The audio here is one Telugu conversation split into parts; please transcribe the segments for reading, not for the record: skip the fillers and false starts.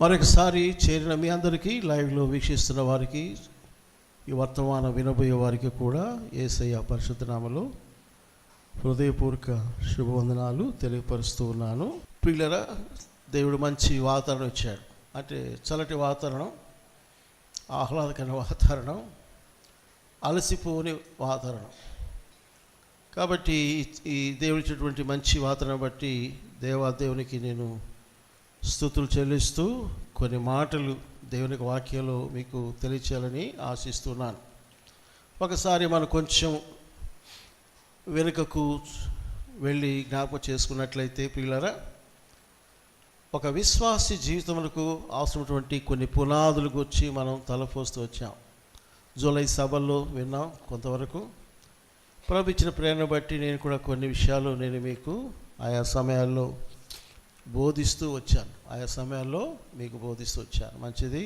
మరొకసారి చేరిన మీ అందరికీ, లైవ్లో వీక్షిస్తున్న వారికి, ఈ వర్తమానం వినబోయే వారికి కూడా యేసయ్య పరిశుద్ధ నామములో హృదయపూర్వక శుభవందనాలు తెలియపరుస్తూ ఉన్నాను. పిల్లరా, దేవుడు మంచి వాతావరణం ఇచ్చాడు. అంటే చల్లటి వాతావరణం, ఆహ్లాదకరమైన వాతావరణం, అలసిపోని వాతావరణం. కాబట్టి ఈ దేవుడిచ్చినటువంటి మంచి వాతావరణం బట్టి దేవునికి నేను స్తుతులు చెల్లిస్తూ కొన్ని మాటలు దేవునికి వాక్యంలో మీకు తెలియచేయాలని ఆశిస్తున్నాను. ఒకసారి మనం కొంచెం వెనుకకు వెళ్ళి జ్ఞాపకం చేసుకున్నట్లయితే పిల్లరా, ఒక విశ్వాసి జీవితములకు అవసరమైనటువంటి కొన్ని పునాదులు గురించి మనం తలపోస్తూ వచ్చాం. జూలై సభల్లో విన్నాం కొంతవరకు. ప్రభు ఇచ్చిన ప్రేరణ బట్టి నేను కూడా కొన్ని విషయాలు నేను మీకు ఆయా సమయాల్లో బోధిస్తూ వచ్చాను. మంచిది.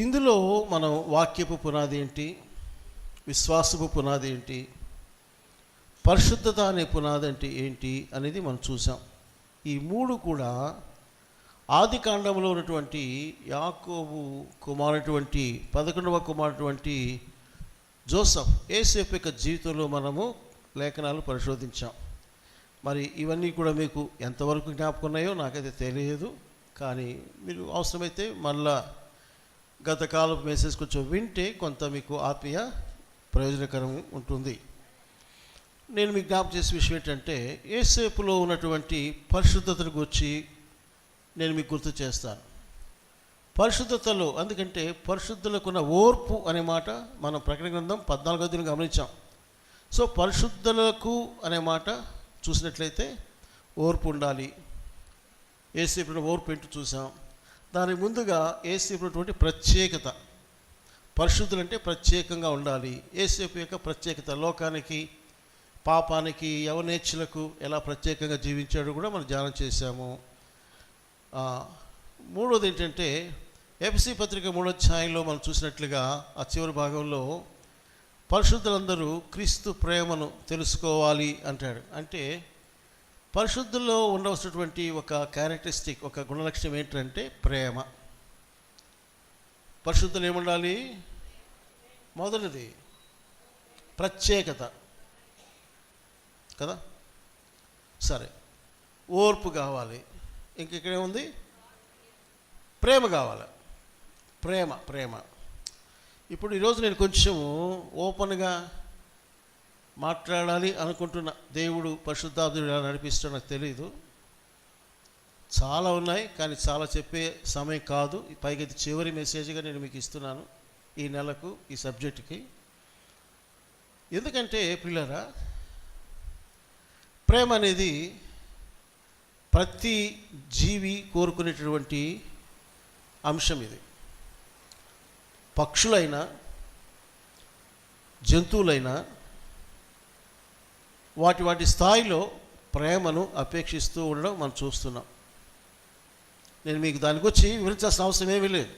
ఇందులో మనం వాక్యపు పునాది ఏంటి, విశ్వాసపు పునాది ఏంటి, పరిశుద్ధత అనే పునాది అంటే ఏంటి అనేది మనం చూసాం. ఈ మూడు కూడా ఆది కాండంలో ఉన్నటువంటి యాకోబు కుమారుటువంటి 11వ కుమారుటువంటి జోసెఫ్ యోసేపు యొక్క జీవితంలో మనము లేఖనాలు పరిశోధించాం. మరి ఇవన్నీ కూడా మీకు ఎంతవరకు జ్ఞాపకం ఉన్నాయో నాకైతే తెలియదు. కానీ మీరు అవసరమైతే మళ్ళా గత కాలపు మెసేజ్ కొంచెం వింటే కొంత మీకు ఆత్మీయ ప్రయోజనకరం ఉంటుంది. నేను మీకు జ్ఞాపకం చేసే విషయం ఏంటంటే, యోసేపులో ఉన్నటువంటి పరిశుద్ధతను గురించి నేను మీకు గుర్తు చేస్తాను. పరిశుద్ధతలో, ఎందుకంటే పరిశుద్ధులకు ఉన్న ఓర్పు అనే మాట మనం ప్రకటన గ్రంథం 14వ గమనించాం. సో పరిశుద్ధులకు అనే మాట చూసినట్లయితే ఓర్పు ఉండాలి. యేసేపులో ఓర్పు ఏంటో చూసాం. దానికి ముందుగా యేసేపునటువంటి ప్రత్యేకత, పరిశుద్ధులంటే ప్రత్యేకంగా ఉండాలి. యేసేపు యొక్క ప్రత్యేకత, లోకానికి, పాపానికి, యవనేచ్ఛలకు ఎలా ప్రత్యేకంగా జీవించాడో కూడా మనం ధ్యానం చేశాము. మూడోది ఏంటంటే, ఎఫెసీ పత్రిక 3వ అధ్యాయంలో మనం చూసినట్లుగా ఆ చివరి భాగంలో పరిశుద్ధులందరూ క్రీస్తు ప్రేమను తెలుసుకోవాలి అంటాడు. అంటే పరిశుద్ధుల్లో ఉండవలసినటువంటి ఒక క్యారెక్టరిస్టిక్, ఒక గుణలక్షణం ఏంటంటే ప్రేమ. పరిశుద్ధులు ఏముండాలి? మొదటిది ప్రత్యేకత కదా. సరే, ఓర్పు కావాలి. ఇంకెక్కడేముంది? ప్రేమ కావాలి. ప్రేమ. ఇప్పుడు ఈరోజు నేను కొంచెం ఓపెన్గా మాట్లాడాలి అనుకుంటున్నా. దేవుడు పరిశుద్ధాత్ముడు ఎలా నడిపిస్తాడో నాకు తెలియదు. చాలా ఉన్నాయి, కానీ చాలా చెప్పే సమయం కాదు. పైగా ఇది చివరి మెసేజ్గా నేను మీకు ఇస్తున్నాను ఈ నెలకు, ఈ సబ్జెక్టుకి. ఎందుకంటే పిల్లరా, ప్రేమ అనేది ప్రతి జీవి కోరుకునేటటువంటి అంశం. ఇది పక్షులైనా, జంతువులైనా వాటి స్థాయిలో ప్రేమను అపేక్షిస్తూ ఉండడం మనం చూస్తున్నాం. నేను మీకు దానికి వచ్చి వివరించాల్సిన అవసరం ఏమీ లేదు.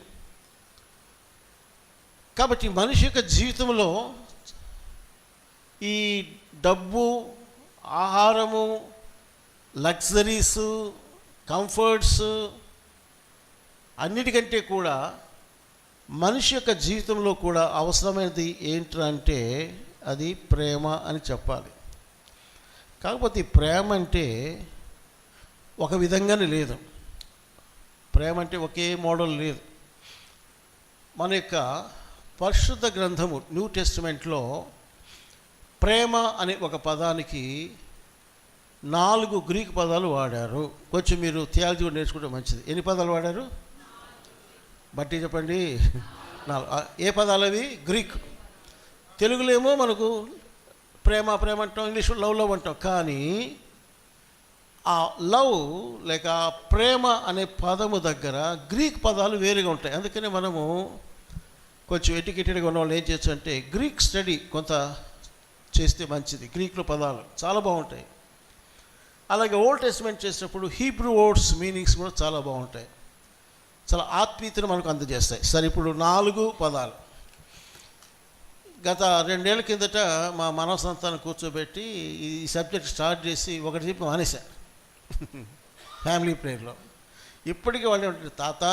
కాబట్టి మనిషి యొక్క జీవితంలో ఈ డబ్బు, ఆహారము, లగ్జరీసు, కంఫర్ట్స్ అన్నిటికంటే కూడా మనిషి యొక్క జీవితంలో కూడా అవసరమైనది ఏంటంటే అది ప్రేమ అని చెప్పాలి. కాకపోతే ప్రేమ అంటే ఒక విధంగానే లేదు. ప్రేమ అంటే ఒకే మోడల్ లేదు. మన యొక్క పరిశుద్ధ గ్రంథము న్యూ టెస్టిమెంట్లో ప్రేమ అనే ఒక పదానికి 4 గ్రీక్ పదాలు వాడారు. కొంచెం మీరు థియాలజీ కూడా నేర్చుకుంటే మంచిది. ఎన్ని పదాలు వాడారు? బట్టి చెప్పండి. 4. ఏ పదాలు అవి? గ్రీక్. తెలుగులో ఏమో మనకు ప్రేమ అంటాం, ఇంగ్లీష్లో లవ్ అంటాం. కానీ ఆ లవ్ లేక ప్రేమ అనే పదము దగ్గర గ్రీక్ పదాలు వేరుగా ఉంటాయి. అందుకనే మనము కొంచెం ఎడ్యుకేటెడ్గా ఉన్న వాళ్ళు ఏం చేయొచ్చు అంటే గ్రీక్ స్టడీ కొంత చేస్తే మంచిది. గ్రీక్లో పదాలు చాలా బాగుంటాయి. అలాగే ఓల్డ్ టెస్ట్మెంట్ చేసినప్పుడు హీబ్రూ వర్డ్స్ మీనింగ్స్ కూడా చాలా బాగుంటాయి. చాలా ఆత్మీయతను మనకు అందజేస్తాయి. సరే, ఇప్పుడు 4 పదాలు. గత 2 ఏళ్ల కిందట మా మానవ సంతానం కూర్చోబెట్టి ఈ సబ్జెక్ట్ స్టార్ట్ చేసి ఒకటి చెప్పి మానేశా ఫ్యామిలీ ప్రేయర్లో. ఇప్పటికీ వాళ్ళు ఏమంటారు, తాత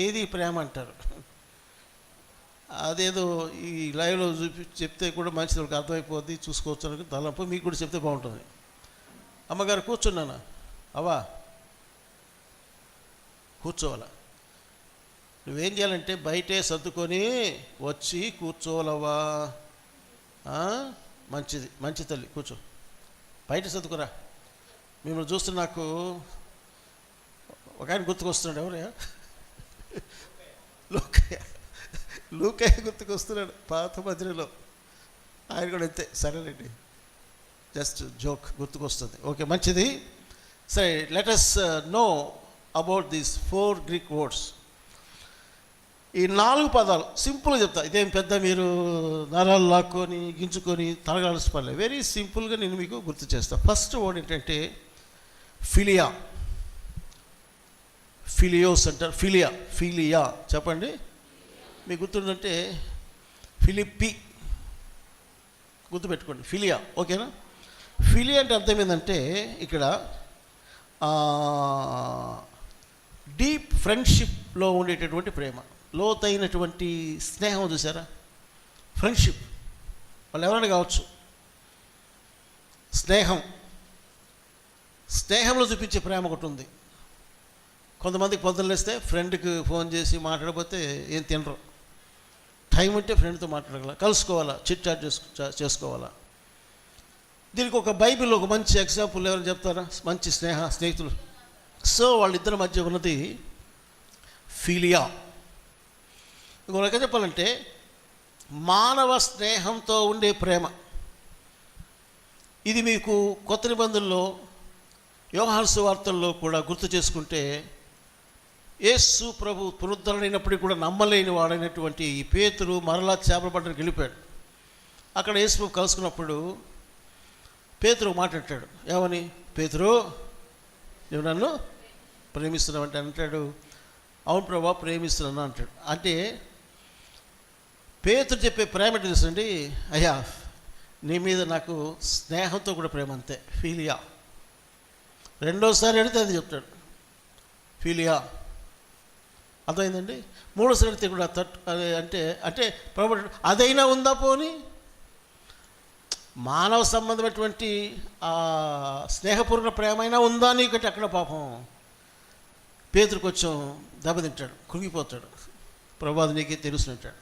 ఏది ప్రేమ అంటారు. అదేదో ఈ లైవ్లో చెప్తే కూడా మంచిది, వాళ్ళకి అర్థమైపోద్ది, చూసుకోవచ్చు అని తలంపు. మీకు కూడా చెప్తే బాగుంటుంది. అమ్మగారు కూర్చున్నానా, అవ్వా కూర్చోవాలా, నువ్వేం చేయాలంటే బయటే సర్దుకొని వచ్చి కూర్చోవాలవ్వా. మంచిది, మంచి తల్లి, కూర్చో, బయట సర్దుకురా. మిమ్మల్ని చూస్తే నాకు ఒక ఆయన గుర్తుకొస్తున్నాడు. ఎవరయ్యా? లూకయ్య గుర్తుకొస్తున్నాడు, పాత మధ్యలో. ఆయన కూడా అంతే. సరేనండి, జస్ట్ జోక్, గుర్తుకొస్తుంది. ఓకే, మంచిది. సరే, let us know about these 4 Greek words. ఈ 4 పదాలు సింపుల్గా చెప్తా. ఇదేం పెద్ద మీరు నరాలు లాక్కొని గించుకొని తరగాల్సిన పర్లేదు. వెరీ సింపుల్గా నేను మీకు గుర్తు చేస్తాను. ఫస్ట్ వర్డ్ ఏంటంటే ఫిలియా. ఫిలియోస్ అంటారు, ఫిలియా చెప్పండి. మీకు గుర్తుందంటే ఫిలిప్పి, గుర్తుపెట్టుకోండి, ఫిలియా. ఓకేనా? ఫిలియా అంటే అర్థం ఏంటంటే ఇక్కడ డీప్ ఫ్రెండ్షిప్లో ఉండేటటువంటి ప్రేమ, లోతైనటువంటి స్నేహం. చూసారా? ఫ్రెండ్షిప్, వాళ్ళు ఎవరైనా కావచ్చు. స్నేహంలో చూపించే ప్రేమ ఒకటి ఉంది. కొంతమందికి పొద్దున్న లేస్తే ఫ్రెండ్కి ఫోన్ చేసి మాట్లాడకపోతే ఏం తినరు. టైం ఉంటే ఫ్రెండ్తో మాట్లాడాల, కలుసుకోవాలా, చిట్ చాట్ చేసుకోవాలా. దీనికి ఒక బైబిల్ ఒక మంచి ఎగ్జాంపుల్ ఎవరు చెప్తారా? మంచి స్నేహితులు. సో వాళ్ళిద్దరి మధ్య ఉన్నది ఫిలియా. ఇంకో రకంగా చెప్పాలంటే మానవ స్నేహంతో ఉండే ప్రేమ. ఇది మీకు కొత్త నిబంధనలో యోహాను సువార్తల్లో కూడా గుర్తు చేసుకుంటే, యేసు ప్రభు పునరుద్ధరణైనప్పటికీ కూడా నమ్మలేని వాడైనటువంటి ఈ పేతురు మరలా చేపల పట్టడానికి వెళ్ళిపోయాడు. అక్కడ యేసు ప్రభు కలుసుకున్నప్పుడు పేతురు మాట్లాడాడు. ఏమని? పేతురు, నువ్వు నన్ను ప్రేమిస్తున్నావు అంటే అంటాడు, అవును ప్రభా ప్రేమిస్తున్నాను అంటాడు. అంటే పేతురు చెప్పే ప్రేమ అంటే తెలుసండి, అయ్యా నీ మీద నాకు స్నేహంతో కూడా ప్రేమ, అంతే, ఫిలియా. రెండోసారి అడిగితే అది చెప్తాడు, ఫిలియా. అర్థమైందండి? మూడోసారి అడిగితే కూడా అంటే అంటే ప్రభు అదైనా ఉందా పోని, మానవ సంబంధమైనటువంటి స్నేహపూర్ణ ప్రేమ అయినా ఉందా నీకంటే అక్కడ పాపం పేతురు కొంచెం దెబ్బతింటాడు, కృంగిపోతాడు. ప్రభు అది నీకే తెలుసునంటాడు.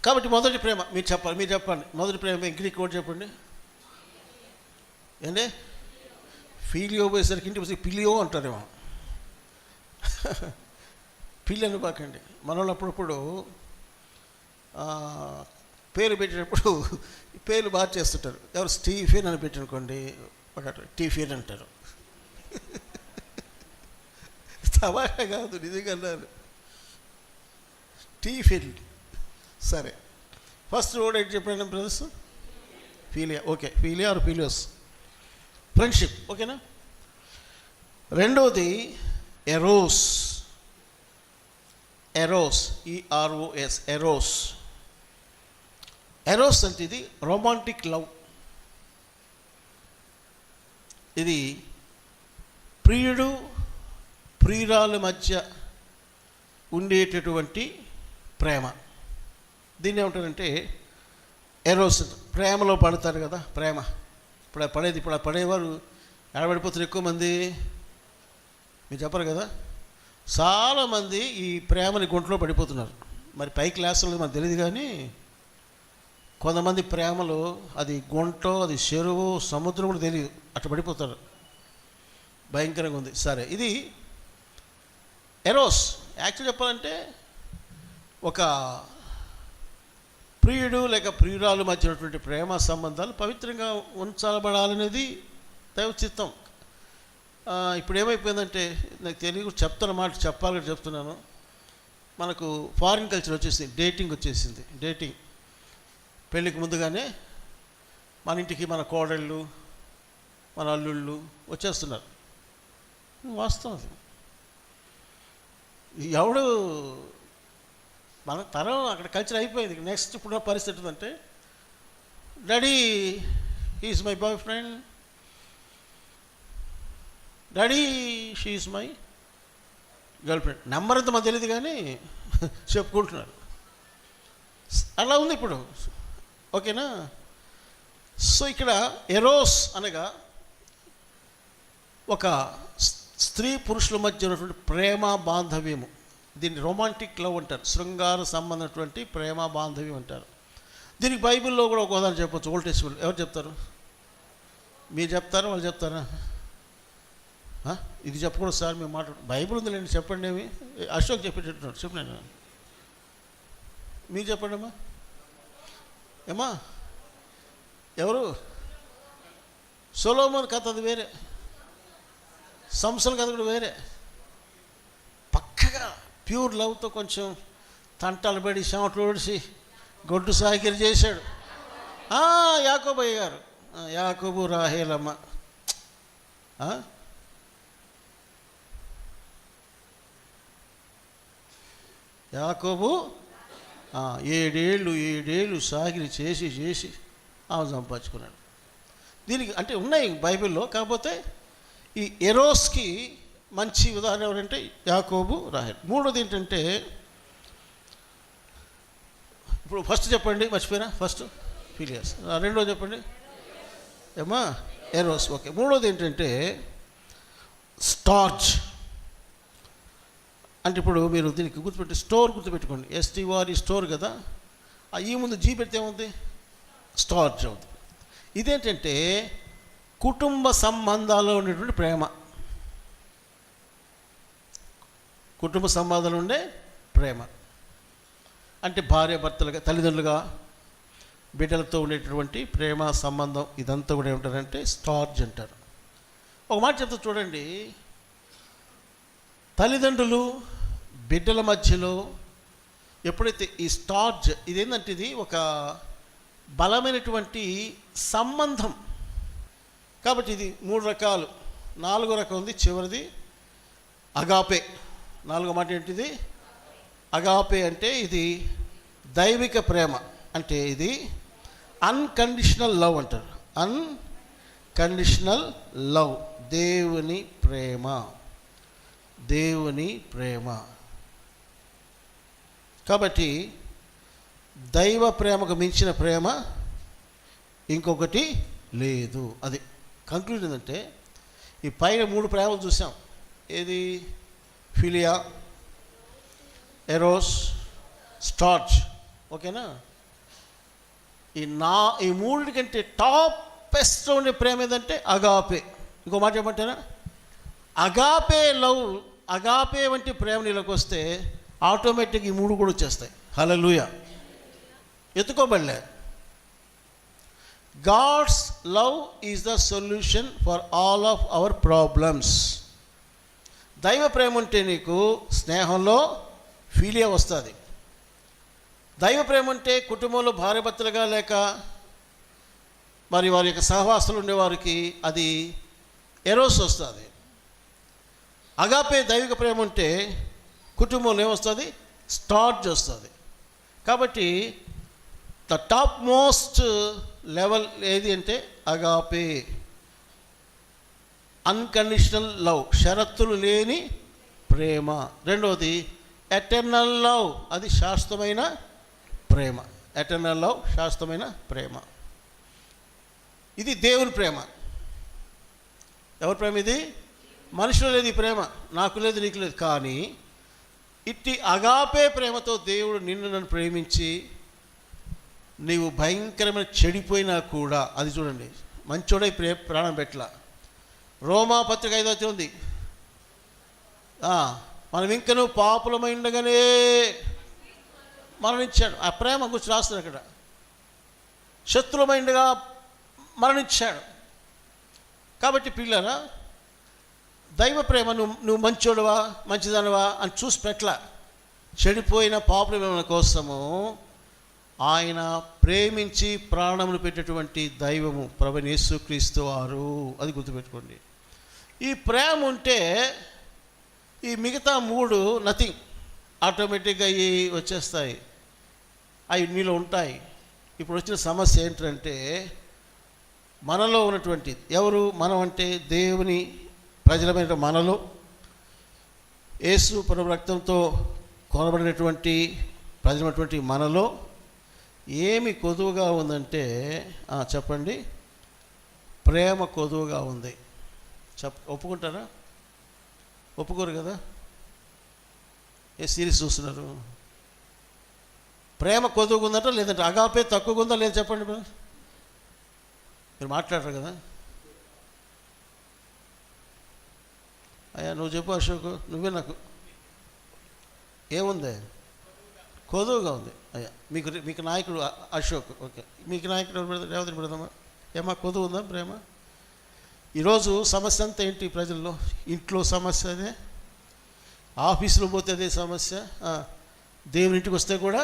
కాబట్టి మొదటి ప్రేమ మీరు చెప్పండి. మొదటి ప్రేమ ఇంగ్లీష్ కోడ్ చెప్పండి. ఏంటి? ఫీలియో పోయేసరికి ఇంటికి వచ్చి పిలియో అంటారేమో. పిల్లి అని బాకండి. మనోళ్ళు అప్పుడప్పుడు పేరు పెట్టేటప్పుడు పేర్లు బాగా చేస్తుంటారు. ఎవరు స్టీఫెన్ అని పెట్టనుకోండి, ఒక టీఫెన్ అంటారు. తమాషా కాదు, నిజంగా అన్నారు, టీఫెన్. సరే, ఫస్ట్ వర్డ్ ఏంటి చెప్పండి brothers? Philia. Okay, philia or phileos, friendship. ఓకేనా? రెండవది ఎరోస్. EROS, Eros. ఎరోస్ అంటే ఇది రొమాంటిక్ లవ్. ఇది ప్రియుడు ప్రియురాల మధ్య ఉండేటటువంటి ప్రేమ. దీన్ని ఏమంటారంటే ఎరోస్. ప్రేమలో పడతారు కదా, ప్రేమ. ఇప్పుడు పడేవారు ఎడబడిపోతారు ఎక్కువ మంది. మీరు చెప్పరు కదా, చాలామంది ఈ ప్రేమని గుంటలో పడిపోతున్నారు. మరి పై క్లాసులో మనకు తెలియదు, కానీ కొంతమంది ప్రేమలో అది గుంటో, అది చెరువు, సముద్రం కూడా తెలియదు, అట్లా పడిపోతారు. భయంకరంగా ఉంది. సరే, ఇది ఎరోస్. యాక్చువల్ చెప్పాలంటే ఒక ప్రియుడు లేక ప్రియురాలు మధ్య ఉన్నటువంటి ప్రేమ సంబంధాలు పవిత్రంగా ఉంచబడాలనేది దైవ చిత్తం. ఇప్పుడు ఏమైపోయిందంటే, నాకు తెలియదు, చెప్పాలని చెప్తున్నాను. మనకు ఫారిన్ కల్చర్ వచ్చేసింది, డేటింగ్ వచ్చేసింది. డేటింగ్ పెళ్ళికి ముందుగానే మన ఇంటికి మన కోడళ్ళు, మన అల్లుళ్ళు వచ్చేస్తున్నారు. వాస్తవం అది. ఎవడు మన తరం అక్కడ కల్చర్ అయిపోయింది. నెక్స్ట్ ఇప్పుడు పరిస్థితి ఏంటంటే, daddy is my boyfriend, daddy she is my girlfriend. Number అంత మాకు తెలియదు కానీ చెప్పుకుంటున్నారు. అలా ఉంది ఇప్పుడు. ఓకేనా? సో ఇక్కడ ఎరోస్ అనగా ఒక స్త్రీ పురుషుల మధ్య ఉన్నటువంటి ప్రేమ బాంధవ్యము. దీన్ని రొమాంటిక్ లవ్ అంటారు, శృంగార సంబంధమైనటువంటి ప్రేమ బాంధవ్యం అంటారు. దీనికి బైబిల్లో కూడా ఒక ఉదాహరణ చెప్పచ్చు. Old testament. ఎవరు చెప్తారు? మీరు చెప్తారా, వాళ్ళు చెప్తారా? ఇది చెప్పకూడదు సార్, మేము బైబిల్ ఉందిలేండి, చెప్పండి. ఏమి అశోక్ చెప్పేటట్టున్నాడు, చెప్పినాను. మీరు చెప్పండి అమ్మా. ఏమా ఎవరు? సొలొమోను కథ అది వేరే, సంసోను కథ కూడా వేరే. పక్కగా ప్యూర్ లవ్తో కొంచెం తంటాలు పడి చెమటలు ఓడిసి గొడ్డు సాకిరి చేశాడు యాకోబయ్య గారు. యాకోబు రాహేలమ్మ. యాకోబు 7 ఏళ్ళు సాకిరి చేసి ఆమె సంపాదించుకున్నాడు. దీనికి అంటే ఉన్నాయి బైబిల్లో. కాకపోతే ఈ ఎరోస్కి మంచి ఉదాహరణ ఎవరంటే యాకోబు, రాహేల్. మూడోది ఏంటంటే, ఇప్పుడు ఫస్ట్ చెప్పండి, మర్చిపోయినా. ఫస్ట్ ఫిలియాస్. రెండోది చెప్పండి ఏమా, ఎరోస్. ఓకే. మూడోది ఏంటంటే స్టార్జ్. అంటే ఇప్పుడు మీరు దీనికి గుర్తుపెట్టి స్టోర్ గుర్తుపెట్టుకోండి. STOR స్టోర్ కదా. ఈ ముందు జీ పెడితే ఏముంది? స్టార్జ్ అవుతుంది. ఇదేంటంటే కుటుంబ సంబంధాల్లో ఉండేటువంటి ప్రేమ. కుటుంబ సంబంధాలు ఉండే ప్రేమ అంటే భార్య భర్తలుగా, తల్లిదండ్రులుగా, బిడ్డలతో ఉండేటటువంటి ప్రేమ సంబంధం. ఇదంతా కూడా ఏమంటారంటే స్టార్జ్ అంటారు. ఒక మాట చెప్తా చూడండి. తల్లిదండ్రులు బిడ్డల మధ్యలో ఎప్పుడైతే ఈ స్టార్జ్, ఇదేంటంటే ఇది ఒక బలమైనటువంటి సంబంధం. కాబట్టి ఇది 3 రకాలు. 4వ రకం ఉంది, చివరిది అగాపే. 4వ మాట ఏంటిది? అగాపే. అంటే ఇది దైవిక ప్రేమ. అంటే ఇది అన్కండిషనల్ లవ్ అంటారు. అన్కండిషనల్ లవ్, దేవుని ప్రేమ. దేవుని ప్రేమ. కాబట్టి దైవ ప్రేమకు మించిన ప్రేమ ఇంకొకటి లేదు. అది కంక్లూజన్. ఏంటంటే ఈ పైన 3 ప్రేమలు చూసాం. ఏది? Philia, Eros, starch. ఓకేనా? ఈ 3 కంటే టాప్ బెస్ట్ ఉండే ప్రేమ ఏదంటే అగాపే. ఇంకో మాట చెప్పమంటారా? అగాపే లవ్, అగాపే వంటి ప్రేమ నీళ్ళకి వస్తే ఆటోమేటిక్ ఈ 3 కూడా వచ్చేస్తాయి. హల్లెలూయా. ఎత్తుకోబడలే. God's love is the solution for all of our problems. దైవ ప్రేమ ఉంటే నీకు స్నేహంలో ఫీలియా వస్తుంది. దైవ ప్రేమ ఉంటే కుటుంబంలో భార్యాభర్తలుగా లేక మరి వారి యొక్క సహవాసులు ఉండేవారికి అది ఎరోస్ వస్తుంది. అగాపే దైవిక ప్రేమ ఉంటే కుటుంబంలో ఏమొస్తుంది? స్టార్జ్ వస్తుంది. కాబట్టి ద టాప్ మోస్ట్ లెవెల్ ఏది అంటే అగాపే, అన్కండిషనల్ లవ్, షరతులు లేని ప్రేమ. రెండవది ఎటర్నల్ లవ్, అది శాశ్వతమైన ప్రేమ. ఎటర్నల్ లవ్, శాశ్వతమైన ప్రేమ. ఇది దేవుని ప్రేమ. ఎవరి ప్రేమ ఇది? మనుషులు లేదు ఈ ప్రేమ, నాకు లేదు, నీకు లేదు. కానీ ఇట్టి అగాపే ప్రేమతో దేవుడు నిన్ను నన్ను ప్రేమించి, నీవు భయంకరమైన చెడిపోయినా కూడా, అది చూడండి, మంచోడై ప్రాణం పెట్టలా. రోమా పత్రిక 5వ అధ్యాయం ఉంది. మనం ఇంకనూ పాపులమై ఉండగానే మరణించాడు. ఆ ప్రేమ గురించి రాస్తుంది అక్కడ. శత్రువులమై ఉండగా మరణించాడు. కాబట్టి పిల్లరా, దైవ ప్రేమ నువ్వు మంచోడువా మంచిదనవా అని చూసి పెట్టలా. చెడిపోయిన పాపుల కోసము ఆయన ప్రేమించి ప్రాణములు పెట్టేటువంటి దైవము ప్రభువైన యేసుక్రీస్తు వారు. అది గుర్తుపెట్టుకోండి. ఈ ప్రేమ ఉంటే ఈ మిగతా 3 నథింగ్, ఆటోమేటిక్గా అవి వచ్చేస్తాయి, అవి నీలో ఉంటాయి. ఇప్పుడు వచ్చిన సమస్య ఏంటంటే మనలో ఉన్నటువంటి ఎవరు? మనం అంటే దేవుని ప్రజలమైన మనలో యేసు ప్రభు రక్తంతో కొనబడినటువంటి ప్రజలైనటువంటి మనలో ఏమి కొదువుగా ఉందంటే చెప్పండి, ప్రేమ కొదువుగా ఉంది. ఒప్పుకుంటారా? ఒప్పుకోరు కదా? ఏ సిరీస్ చూస్తున్నారు? ప్రేమ కొదువుగా ఉందంట, లేదంటే అగాపే తక్కువగా ఉందా లేదు చెప్పండి. మీరు మాట్లాడరు కదా. అయ్యా నువ్వు చెప్పు అశోక్, నువ్వే నాకు. ఏముంది? కొదువుగా ఉంది. అయ్యా మీకు నాయకుడు అశోక్, ఓకే. మీకు నాయకుడు రేవతి పెడదామా? ఏమా కొదువు ఉందా ప్రేమ? ఈరోజు సమస్య అంతా ఏంటి ప్రజల్లో? ఇంట్లో సమస్య అదే, ఆఫీసులో పోతే అదే సమస్య, దేవుని ఇంటికి వస్తే కూడా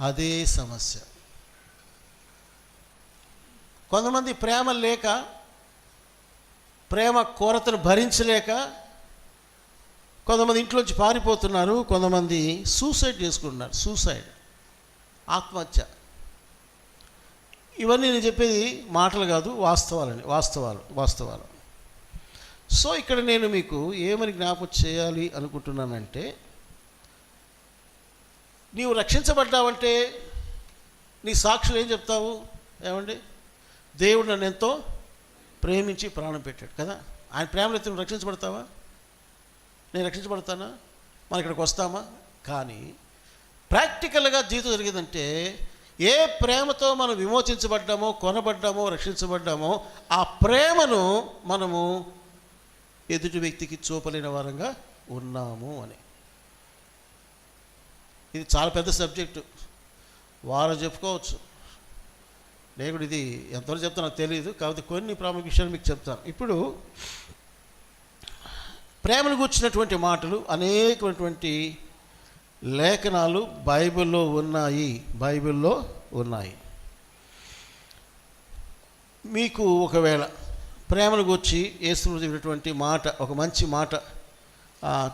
అదే సమస్య. కొంతమంది ప్రేమ లేక, ప్రేమ కొరతను భరించలేక కొంతమంది ఇంట్లోంచి పారిపోతున్నారు. కొంతమంది సూసైడ్ చేసుకుంటున్నారు. సూసైడ్, ఆత్మహత్య. ఇవన్నీ నేను చెప్పేది మాటలు కాదు, వాస్తవాలు. సో ఇక్కడ నేను మీకు ఏమని జ్ఞాపకం చేయాలి అనుకుంటున్నానంటే, నీవు రక్షించబడ్డావంటే నీ సాక్షులు ఏం చెప్తావు? ఏమండి, దేవుడు నన్ను ఎంతో ప్రేమించి ప్రాణం పెట్టాడు కదా. ఆయన ప్రేమలో నువ్వు రక్షించబడతావా? నేను రక్షించబడతానా? మనం ఇక్కడికి వస్తామా? కానీ ప్రాక్టికల్గా జీవితం జరిగిందంటే, ఏ ప్రేమతో మనం విమోచించబడ్డామో, కొనబడ్డామో, రక్షించబడ్డామో ఆ ప్రేమను మనము ఎదుటి వ్యక్తికి చూపలేని వారంగా ఉన్నాము అని. ఇది చాలా పెద్ద సబ్జెక్టు, వారు చెప్పుకోవచ్చు. నేను ఇది ఎంతవరకు చెప్తాను నాకు తెలియదు, కాబట్టి కొన్ని ప్రాముఖ్య విషయాలు మీకు చెప్తాను. ఇప్పుడు ప్రేమను గుర్చినటువంటి మాటలు అనేకమైనటువంటి లేఖనాలు బైబిల్లో ఉన్నాయి. మీకు ఒకవేళ ప్రేమను గురించి యేసు చెప్పినటువంటి మాట, ఒక మంచి మాట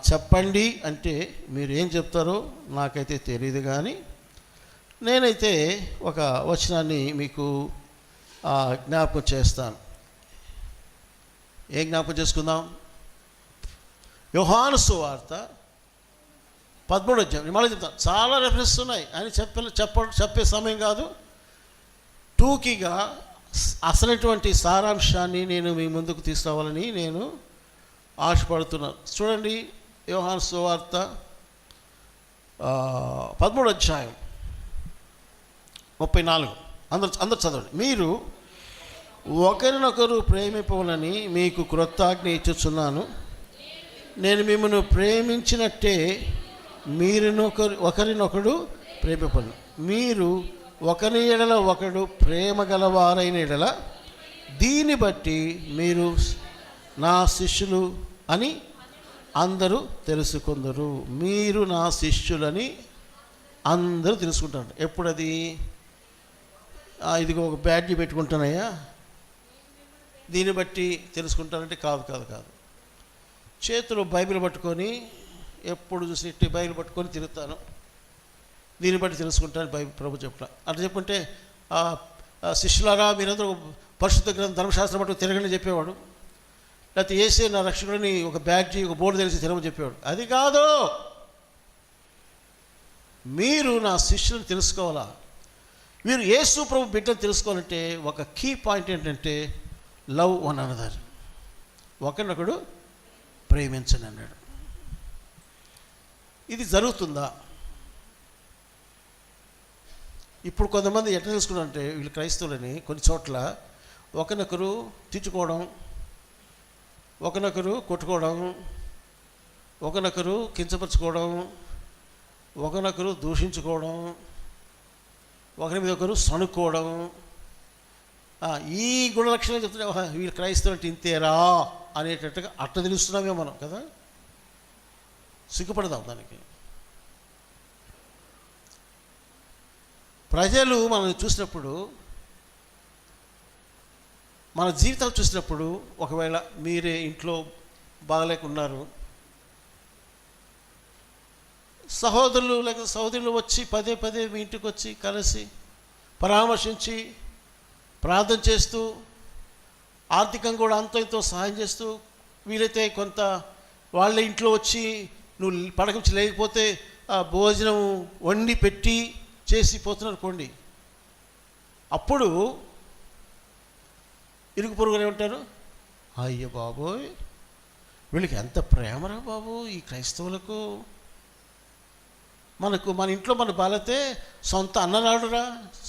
చెప్పండి అంటే మీరు ఏం చెప్తారో నాకైతే తెలియదు. కానీ నేనైతే ఒక వచనాన్ని మీకు జ్ఞాపకం చేస్తాను. ఏం జ్ఞాపకం చేసుకుందాం? యోహాను సువార్త 13వ అధ్యాయం. మళ్ళీ చెప్తాను, చాలా రెఫరెన్స్ ఉన్నాయి. అని చెప్పే సమయం కాదు. టూకీగా అసలైనటువంటి సారాంశాన్ని నేను మీ ముందుకు తీసుకురావాలని నేను ఆశపడుతున్నాను. చూడండి, యోహాను సువార్త 13వ అధ్యాయం 34. అందరూ చదవండి. మీరు ఒకరినొకరు ప్రేమింపవలని మీకు క్రొత్త ఆజ్ఞ ఇచ్చుచున్నాను. నేను మిమ్మల్ని ప్రేమించినట్టే ఒకరినొకడు ప్రేమింపను. మీరు ఒకరి ఎడల ఒకడు ప్రేమ గలవారైన ఎడల దీన్ని బట్టి మీరు నా శిష్యులు అని అందరూ తెలుసుకుందరు. మీరు నా శిష్యులని అందరూ తెలుసుకుంటారు. ఎప్పుడది? ఇదిగో ఒక బ్యాడ్జీ పెట్టుకుంటానయ్యా, దీన్ని బట్టి తెలుసుకుంటానంటే కాదు. చేతిలో బైబిల్ పట్టుకొని ఎప్పుడు చూసి ఇట్టి బైబిల్ పట్టుకొని తిరుగుతాను, దీన్ని బట్టి తెలుసుకుంటాను ప్రభు చెప్పిన. అట్లా చెప్పుకుంటే శిష్యులారా మీరందరూ పరిశుద్ధ గ్రంథం ధర్మశాస్త్రం పట్టుకు తిరగని చెప్పేవాడు. లేకపోతే ఏసే నా రక్షకుడిని ఒక బ్యాడ్జీ, ఒక బోర్డు తెలిసి తిరగని చెప్పేవాడు. అది కాదు. మీరు నా శిష్యులను తెలుసుకోవాలా? మీరు యేసు ప్రభు బిడ్డను తెలుసుకోవాలంటే ఒక కీ పాయింట్ ఏంటంటే లవ్ వన్ అనదర్. ఒకరినొకడు ప్రేమించండి అన్నాడు. ఇది జరుగుతుందా? ఇప్పుడు కొంతమంది ఎట్లా తెలుసుకున్నారంటే, వీళ్ళు క్రైస్తవులని కొన్ని చోట్ల ఒకరినొకరు తిట్టుకోవడం, ఒకరినొకరు కొట్టుకోవడం, ఒకరినొకరు కించపరచుకోవడం, ఒకరినొకరు దూషించుకోవడం, ఒకరి మీద ఒకరు సణుక్కోవడం, ఈ గుణ లక్షణాలు చెప్తుంటే వీళ్ళు క్రైస్తవులు అంటే ఇంతేరా అనేటట్టుగా అట్లా తెలుస్తున్నామే మనం కదా. సిగ్గుపడదాం దానికి. ప్రజలు మనల్ని చూసినప్పుడు, మన జీవితాలు చూసినప్పుడు, ఒకవేళ మీరే ఇంట్లో బాగలేకున్నారు, సహోదరులు లేక సహోదరులు వచ్చి పదే మీ ఇంటికి వచ్చి కలిసి పరామర్శించి ప్రార్థన చేస్తూ, ఆర్థికంగా కూడా అంతో ఇంతో సహాయం చేస్తూ, వీలైతే కొంత వాళ్ళ ఇంట్లో వచ్చి నువ్వు పడకంచి లేకపోతే ఆ భోజనం వండి పెట్టి చేసి పోతున్నారు అనుకోండి, అప్పుడు ఇరుగు పొరుగునే ఉంటారు, అయ్య బాబోయ్ వీళ్ళకి ఎంత ప్రేమరా బాబు ఈ క్రైస్తవులకు. మన ఇంట్లో మన బాలతే సొంత అన్న రాడురా,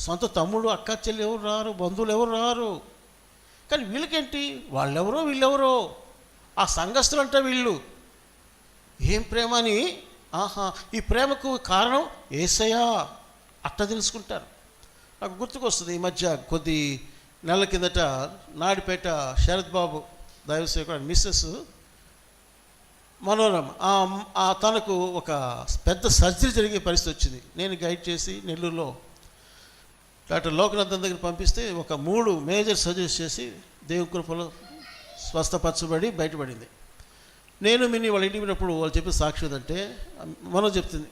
సొంత తమ్ముడు అక్క చెల్లి ఎవరు రారు, బంధువులు ఎవరు రారు. కానీ వీళ్ళకేంటి, వాళ్ళెవరో వీళ్ళెవరో, ఆ సంఘస్థులు అంటే వీళ్ళు. ఏం ప్రేమ అని, ఆహా ఈ ప్రేమకు కారణం యేసయ్యా అట్ట తెలుసుకుంటారు. నాకు గుర్తుకొస్తుంది, ఈ మధ్య కొద్ది నెలల కిందట నాడిపేట శరత్ బాబు దైవసేవకుడు మిస్సెస్ మనోరమ తనకు ఒక పెద్ద సర్జరీ జరిగే పరిస్థితి వచ్చింది. నేను గైడ్ చేసి నెల్లూరులో డాక్టర్ లోకనాథన్ దగ్గర పంపిస్తే ఒక 3 మేజర్ సర్జరీస్ చేసి దేవుని కృపలో స్వస్థపరచబడి బయటపడింది. నేను మిన్ని వాళ్ళ ఇంటికి వెళ్ళినప్పుడు వాళ్ళు చెప్పిన సాక్షి ఏంటంటే, మనం చెప్తుంది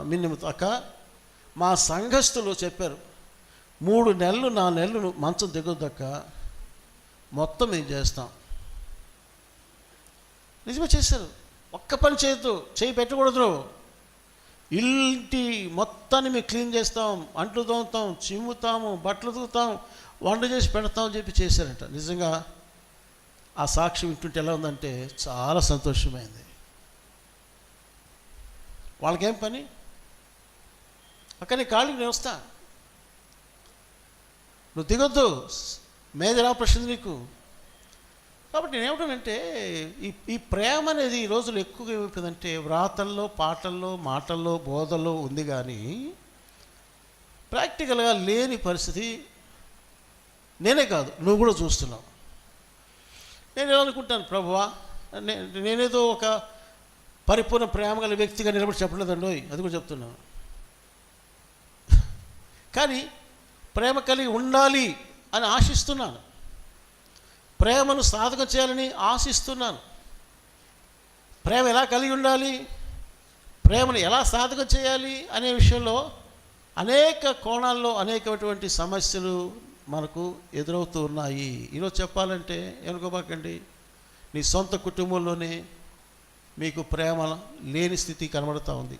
మిన్ని అక్క మా సంఘస్థులు చెప్పారు 3 నెలలు 4 నెలలు మంచం దిగొద్దక్క, మొత్తం మేము చేస్తాం. నిజమే చేశారు. ఒక్క పని చేయొద్దు, చేయి పెట్టకూడదు. ఇంటి మొత్తాన్ని మేము క్లీన్ చేస్తాం, అంట్లు తోముతాం, చిమ్ముతాము, బట్టలు ఉతుకుతాం, వంట చేసి పెడతామని చెప్పి చేశారంట. నిజంగా ఆ సాక్షి వింటుంటే ఎలా ఉందంటే చాలా సంతోషమైంది. వాళ్ళకేం పని, అక్కడి కాళ్ళకి నేను వస్తా, నువ్వు దిగొద్దు, మేజర్ ఆపరేషన్ నీకు. కాబట్టి నేనేమిటనంటే ఈ ప్రేమ అనేది ఈ రోజులు ఎక్కువగా ఏమైపోయిందంటే వ్రాతల్లో, పాటల్లో, మాటల్లో, బోధల్లో ఉంది, కానీ ప్రాక్టికల్గా లేని పరిస్థితి నేనే కాదు నువ్వు కూడా చూస్తున్నావు. నేను ఏమనుకుంటాను, ప్రభువా నేనేదో ఒక పరిపూర్ణ ప్రేమ గల వ్యక్తిగా నిలబడి చెప్పలేదండి, అది కూడా చెప్తున్నాను. కానీ ప్రేమ కలిగి ఉండాలి అని ఆశిస్తున్నాను, ప్రేమను సాధకం చేయాలని ఆశిస్తున్నాను. ప్రేమ ఎలా కలిగి ఉండాలి, ప్రేమను ఎలా సాధకం చేయాలి అనే విషయంలో అనేక కోణాల్లో అనేకటువంటి సమస్యలు మనకు ఎదురవుతూ ఉన్నాయి. ఈరోజు చెప్పాలంటే ఏమనుకోబాకండి, నీ సొంత కుటుంబంలోనే మీకు ప్రేమ లేని స్థితి కనబడుతూ ఉంది.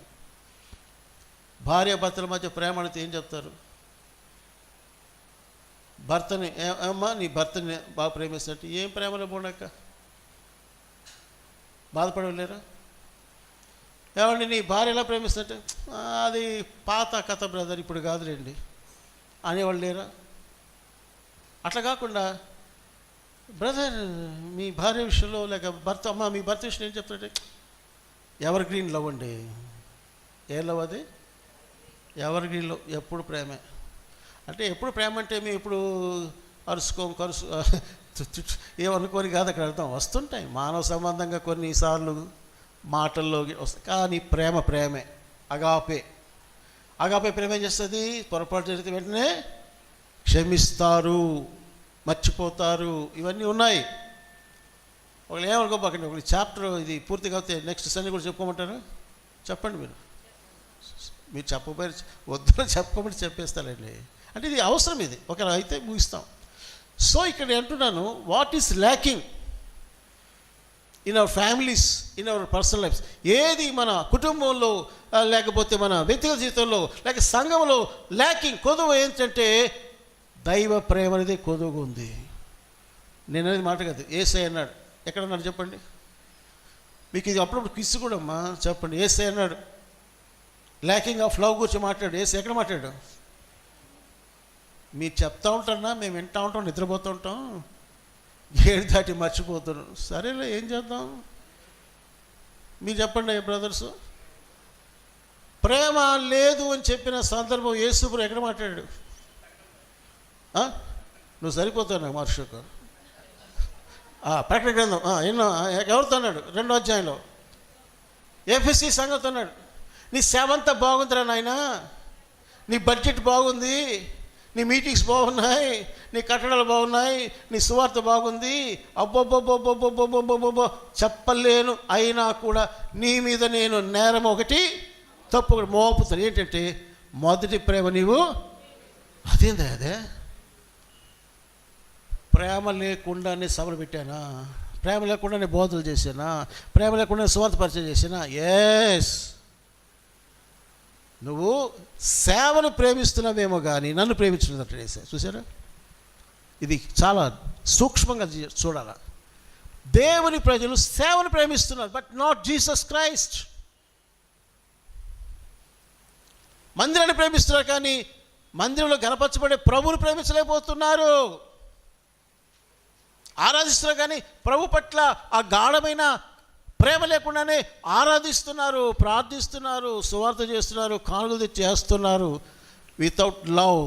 భార్యాభర్తల మధ్య ప్రేమ అంటే ఏం చెప్తారు? భర్తని అమ్మా నీ భర్తని బాగా ప్రేమిస్తున్నట్టు, ఏం ప్రేమలో పోనాక బాధపడలేరా? ఏమండి నీ భార్య ఎలా ప్రేమిస్తున్నట్టు, అది పాత కథ బ్రదర్, ఇప్పుడు కాదులేండి అనేవాళ్ళు లేరా? అట్లా కాకుండా బ్రదర్ మీ భార్య విషయంలో లేక భర్త అమ్మ మీ భర్త విషయంలో ఏం చెప్తారంటే, ఎవర్ గ్రీన్ లవ్ అండి. ఏ లవ్ అది? ఎవర్ గ్రీన్ లవ్, ఎప్పుడు ప్రేమే. అంటే ఎప్పుడు ప్రేమ అంటే మేము ఇప్పుడు కరుసు ఏమనుకోని కాదు అక్కడ అర్థం. వస్తుంటాయి మానవ సంబంధంగా కొన్నిసార్లు మాటల్లో వస్తాయి, కానీ ప్రేమే. అగాపే ప్రేమ ఏం చేస్తుంది? పొరపాటు జరిగితే వెంటనే క్షమిస్తారు, మర్చిపోతారు, ఇవన్నీ ఉన్నాయి. ఒకళ్ళు ఏమనుకోబాకండి, ఒకళ్ళు చాప్టర్ ఇది పూర్తిగా అవుతే నెక్స్ట్ సండే కూడా చెప్పుకోమంటారు. చెప్పండి మీరు చెప్పబోయి వద్దు చెప్పమని చెప్పేస్తారండి. అంటే ఇది అవసరం, ఇది ఒకవేళ అయితే ముగిస్తాం. సో ఇక్కడ అంటున్నాను, what is lacking in our families, in our personal lifes. ఏది మన కుటుంబంలో లేకపోతే మన వ్యక్తిగత జీవితంలో లేక సంఘంలో ల్యాకింగ్, కొదువు ఏంటంటే దైవ ప్రేమ అనేది కొదువుగా ఉంది. నేను అనేది మాట కాదు, యేసయ్య అన్నాడు. ఎక్కడన్నాడు చెప్పండి? మీకు ఇది అప్పుడప్పుడు కిస్సు కూడా అమ్మా చెప్పండి. యేసయ్య అన్నాడు ల్యాకింగ్ ఆఫ్ లవ్ గురించి మాట్లాడు. యేసయ్య ఎక్కడ మాట్లాడు? మీరు చెప్తా ఉంటారన్నా, మేము వింటూ ఉంటాం, నిద్రపోతూ ఉంటాం, ఏడు దాటి మర్చిపోతున్నాం. సరేలే ఏం చేద్దాం, మీరు చెప్పండి బ్రదర్స్. ప్రేమ లేదు అని చెప్పిన సందర్భం యేసుప్రభు ఎక్కడ మాట్లాడాడు? నువ్వు సరిపోతావు నాకు మర్షకు. ప్రకటన గ్రంథం ఎన్నో ఎవరితో అన్నాడు? 2వ అధ్యాయంలో ఎఫెసీ సంగతి అన్నాడు, నీ సేవ అంతా బాగుందిరా నాయనా, నీ బడ్జెట్ బాగుంది, నీ మీటింగ్స్ బాగున్నాయి, నీ కట్టడాలు బాగున్నాయి, నీ సువార్త బాగుంది, అబ్బొబ్బొబ్బొబ్బొబ్బొబ్బొబ్బొబ్బొబ్బొ చెప్పలేను, అయినా కూడా నీ మీద నేను నేరం ఒకటి తప్పు ఒకటి మోపుతాను. ఏంటంటే మొదటి ప్రేమ నీవు. అదే ప్రేమ లేకుండానే సభలు పెట్టానా? ప్రేమ లేకుండా నేను బోధలు చేశానా? ప్రేమ లేకుండా నేను సువార్త పరిచయం చేశానా? ఎస్, నువ్వు సేవను ప్రేమిస్తున్నావేమో కానీ నన్ను ప్రేమించుకున్నట్టు చూసారా? ఇది చాలా సూక్ష్మంగా చూడాలి. దేవుని ప్రజలు సేవను ప్రేమిస్తున్నారు, బట్ నాట్ జీసస్ క్రైస్ట్. మందిరాన్ని ప్రేమిస్తున్నారు కానీ మందిరంలో గణపరచబడే ప్రభువుని ప్రేమించలేకపోతున్నారు. ఆరాధిస్తున్నారు కానీ ప్రభు పట్ల ఆ గాఢమైన ప్రేమ లేకుండానే ఆరాధిస్తున్నారు, ప్రార్థిస్తున్నారు, సువార్త చేస్తున్నారు, కానుకలు చేస్తున్నారు. వితౌట్ లవ్,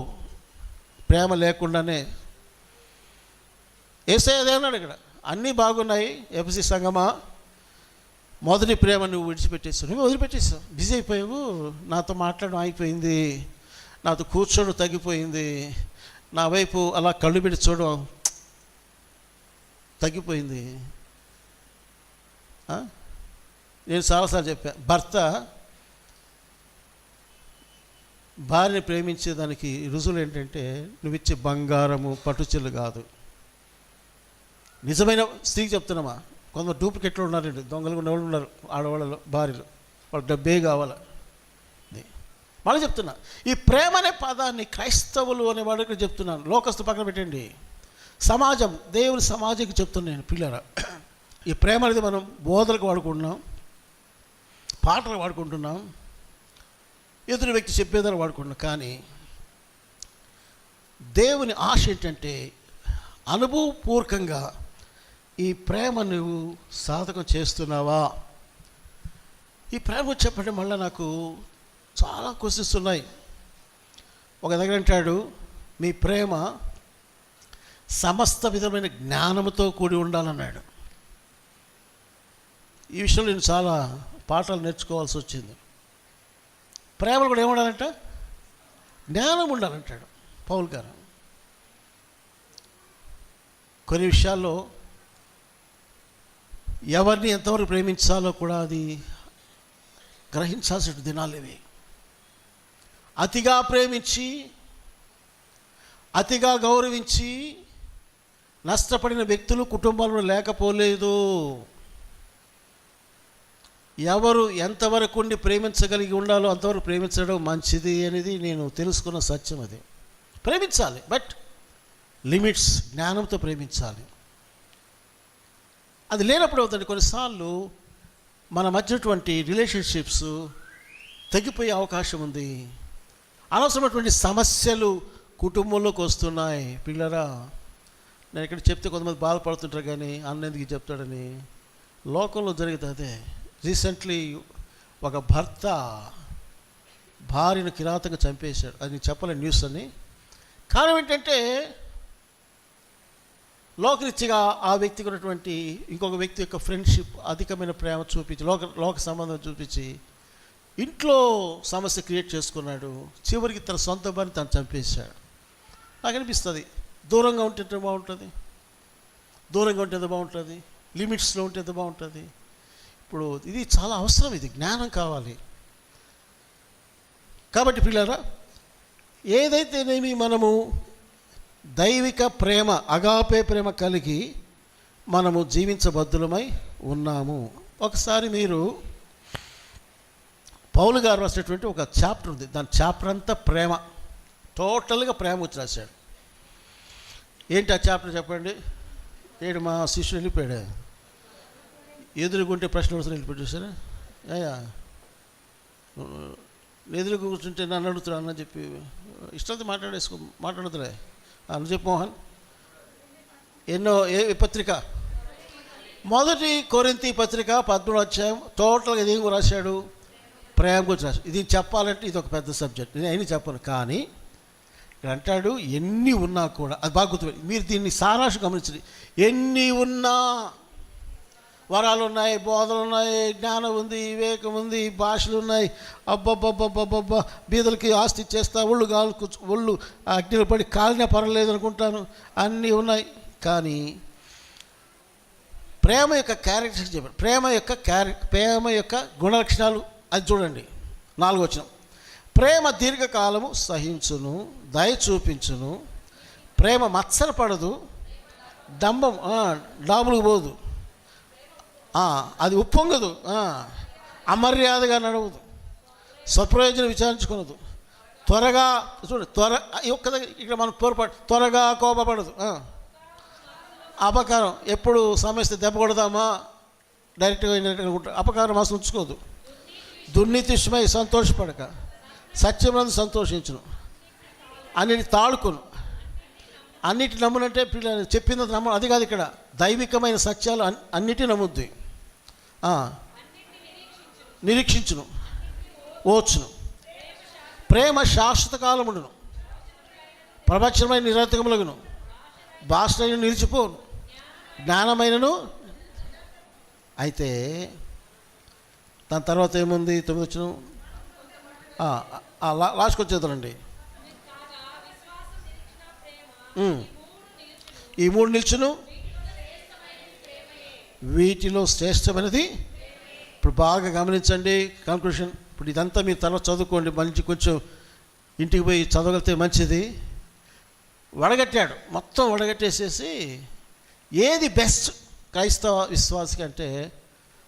ప్రేమ లేకుండానే. యేసయ్య అన్నాడు ఇక్కడ, అన్నీ బాగున్నాయి ఎఫెసీ సంఘమా, మొదటి ప్రేమ నువ్వు విడిచిపెట్టేసావు. నువ్వు వదిలిపెట్టేసావు, బిజీ అయిపోయావు, నాతో మాట్లాడడం అయిపోయింది, నాతో కూర్చోడం తగ్గిపోయింది, నా వైపు అలా కళ్ళు పెట్టి చూడడం తగ్గిపోయింది. నేను చాలాసార్లు చెప్పాను, భర్త భార్యని ప్రేమించేదానికి రుజువులు ఏంటంటే నువ్వు ఇచ్చే బంగారము పట్టుచెల్లు కాదు. నిజమైన స్త్రీకి చెప్తున్నామా, కొందరు డూప్లికేట్లు ఉన్నారండి, దొంగలు ఉన్నవాళ్ళు ఉన్నారు ఆడవాళ్ళలో, భార్యలు, వాళ్ళకి డబ్బే కావాలి. మళ్ళీ చెప్తున్నా, ఈ ప్రేమ అనే పదాన్ని క్రైస్తవులు అనే వాళ్ళకి చెప్తున్నాను, లోకస్తు పక్కన పెట్టండి, సమాజం, దేవుని సమాజంకి చెప్తున్నాను. పిల్లరా, ఈ ప్రేమ అనేది మనం బోధలకు వాడుకుంటున్నాం, పాటలు వాడుకుంటున్నాం, ఎదురు వ్యక్తి చెప్పేదాన్ని వాడుకుంటున్నాం. కానీ దేవుని ఆశ ఏంటంటే అనుభవపూర్వకంగా ఈ ప్రేమ నువ్వు సాధకం చేస్తున్నావా? ఈ ప్రేమ చెప్పండి. మళ్ళీ నాకు చాలా క్వశ్చన్స్ ఉన్నాయి. ఒక దగ్గర అంటాడు, మీ ప్రేమ సమస్త విధమైన జ్ఞానంతో కూడి ఉండాలన్నాడు. ఈ విషయంలో నేను చాలా పాఠాలు నేర్చుకోవాల్సి వచ్చింది. ప్రేమలు కూడా ఏముండాలంట? జ్ఞానం ఉండాలంటాడు పౌలు గారు. కొన్ని విషయాల్లో ఎవరిని ఎంతవరకు ప్రేమించాలో కూడా అది గ్రహించాల్సిన దినాలు ఇవి. అతిగా ప్రేమించి అతిగా గౌరవించి నష్టపడిన వ్యక్తులు కుటుంబాలలో లేకపోలేదు. ఎవరు ఎంతవరకు ఉండి ప్రేమించగలిగి ఉండాలో అంతవరకు ప్రేమించడం మంచిది అనేది నేను తెలుసుకున్న సత్యం. అది ప్రేమించాలి, బట్ లిమిట్స్, జ్ఞానంతో ప్రేమించాలి. అది లేనప్పుడు అవుతుంది కొన్నిసార్లు మన మధ్యటువంటి రిలేషన్షిప్స్ తగ్గిపోయే అవకాశం ఉంది. అనవసరమైనటువంటి సమస్యలు కుటుంబంలోకి వస్తున్నాయి. పిల్లరా, నేను ఇక్కడ చెప్తే కొంతమంది బాధపడుతుంటారు, కానీ అన్న ఎందుకు చెప్తాడని. లోకంలో జరుగుతుంది అదే. రీసెంట్లీ ఒక భర్త భార్యను కిరాతకంగా చంపేశాడు. అది నేను చెప్పలేను న్యూస్ అని. కారణం ఏంటంటే లోకరీత్యగా ఆ వ్యక్తికి ఉన్నటువంటి ఇంకొక వ్యక్తి యొక్క ఫ్రెండ్షిప్, అధికమైన ప్రేమ చూపించి, లోక సంబంధం చూపించి ఇంట్లో సమస్య క్రియేట్ చేసుకున్నాడు. చివరికి తన సొంత భార్యని తను చంపేశాడు. నాకు అనిపిస్తుంది, దూరంగా ఉంటే ఎంత బాగుంటుంది, దూరంగా ఉంటే ఎంత బాగుంటుంది, లిమిట్స్లో ఉంటే ఎంత బాగుంటుంది. ఇప్పుడు ఇది చాలా అవసరం, ఇది జ్ఞానం కావాలి. కాబట్టి పిల్లరా, ఏదైతేనేమి మనము దైవిక ప్రేమ, అగాపే ప్రేమ కలిగి మనము జీవించబద్దులమై ఉన్నాము. ఒకసారి మీరు పౌలు గారు రాసినటువంటి ఒక చాప్టర్ ఉంది, దాని చాప్టర్ అంతా ప్రేమ, టోటల్గా ప్రేమ వచ్చి రాశాడు. ఏంటి ఆ చాప్టర్ చెప్పండి? ఏడు మా శిష్యుడు వెళ్ళిపోయాడు, ఎదురుగుంటే ప్రశ్న వస్తుంది, వెళ్ళిపోయి చూసారా? అయ్యా ఎదురు కూర్చుంటే నన్ను అడుగుతున్నా అన్న చెప్పి ఇష్టంతో మాట్లాడుతులే అని చెప్పు. మోహన్, ఏ పత్రిక? మొదటి కొరింథీ పత్రిక 13వ అధ్యాయం. టోటల్గా ఇది ఏం రాశాడు? ప్రేమ గురించి రాశాడు. ఇది చెప్పాలంటే ఇది ఒక పెద్ద సబ్జెక్ట్, నేను అయినా చెప్పను. కానీ ఇక్కడ అంటాడు, ఎన్ని ఉన్నా కూడా, అది బాగా గుర్తుపెట్టి మీరు దీన్ని సారాంశం గమనించండి. ఎన్ని ఉన్నా, వరాలు ఉన్నాయి, బోధలు ఉన్నాయి, జ్ఞానం ఉంది, వివేకం ఉంది, భాషలు ఉన్నాయి, అబ్బబ్బబ్బబ్బబ్బబ్బా బీదలకి ఆస్తి ఇచ్చేస్తా, ఒళ్ళు అగ్నిలో పడి కాలినా పర్వాలేదు అనుకుంటాను, అన్నీ ఉన్నాయి. కానీ ప్రేమ యొక్క క్యారెక్టర్స్ చెప్పారు. ప్రేమ యొక్క గుణలక్షణాలు అది చూడండి. 4వ వచనం, ప్రేమ దీర్ఘకాలము సహించును, దయ చూపించును, ప్రేమ మత్సరపడదు, డాబులకు పోదు, అది ఉప్పొంగదు, అమర్యాదగా నడవదు, స్వప్రయోజనం విచారించుకున్నదు, త్వరగా ఒక్క దగ్గర ఇక్కడ మనం పొరపాటు, త్వరగా కోపపడదు, అపకారం ఎప్పుడు సమస్య దెబ్బ కొడదామా డైరెక్ట్గా ఇండైరెక్ట్గా అపకారం అసలు ఉంచుకోదు, దుర్నీతిష్మై సంతోషపడక సత్యమందు సంతోషించును, అన్నిటి తాడుకును, అన్నిటి నమ్మునంటే చెప్పింది నమ్మ, అది కాదు ఇక్కడ దైవికమైన సత్యాలు అన్నిటి నమ్ముద్ది, నిరీక్షించును, ఓచును, ప్రేమ శాశ్వత కాలముండును, ప్రపంచమైన నిరర్థకములగును, భాషను నిలిచిపోను, జ్ఞానమైనను. అయితే దాని తర్వాత ఏముంది? 9 వచ్చిన లాస్ట్కి వచ్చేదండి. ఈ 3 నిల్చును, వీటిలో శ్రేష్టమైనది. ఇప్పుడు బాగా గమనించండి కంక్లూషన్. ఇప్పుడు ఇదంతా మీరు తర్వాత చదువుకోండి, మంచి కొంచెం ఇంటికి పోయి చదవగలిగితే మంచిది. వడగట్టాడు, మొత్తం వడగట్టేసేసి ఏది బెస్ట్ క్రైస్తవ విశ్వాసికి అంటే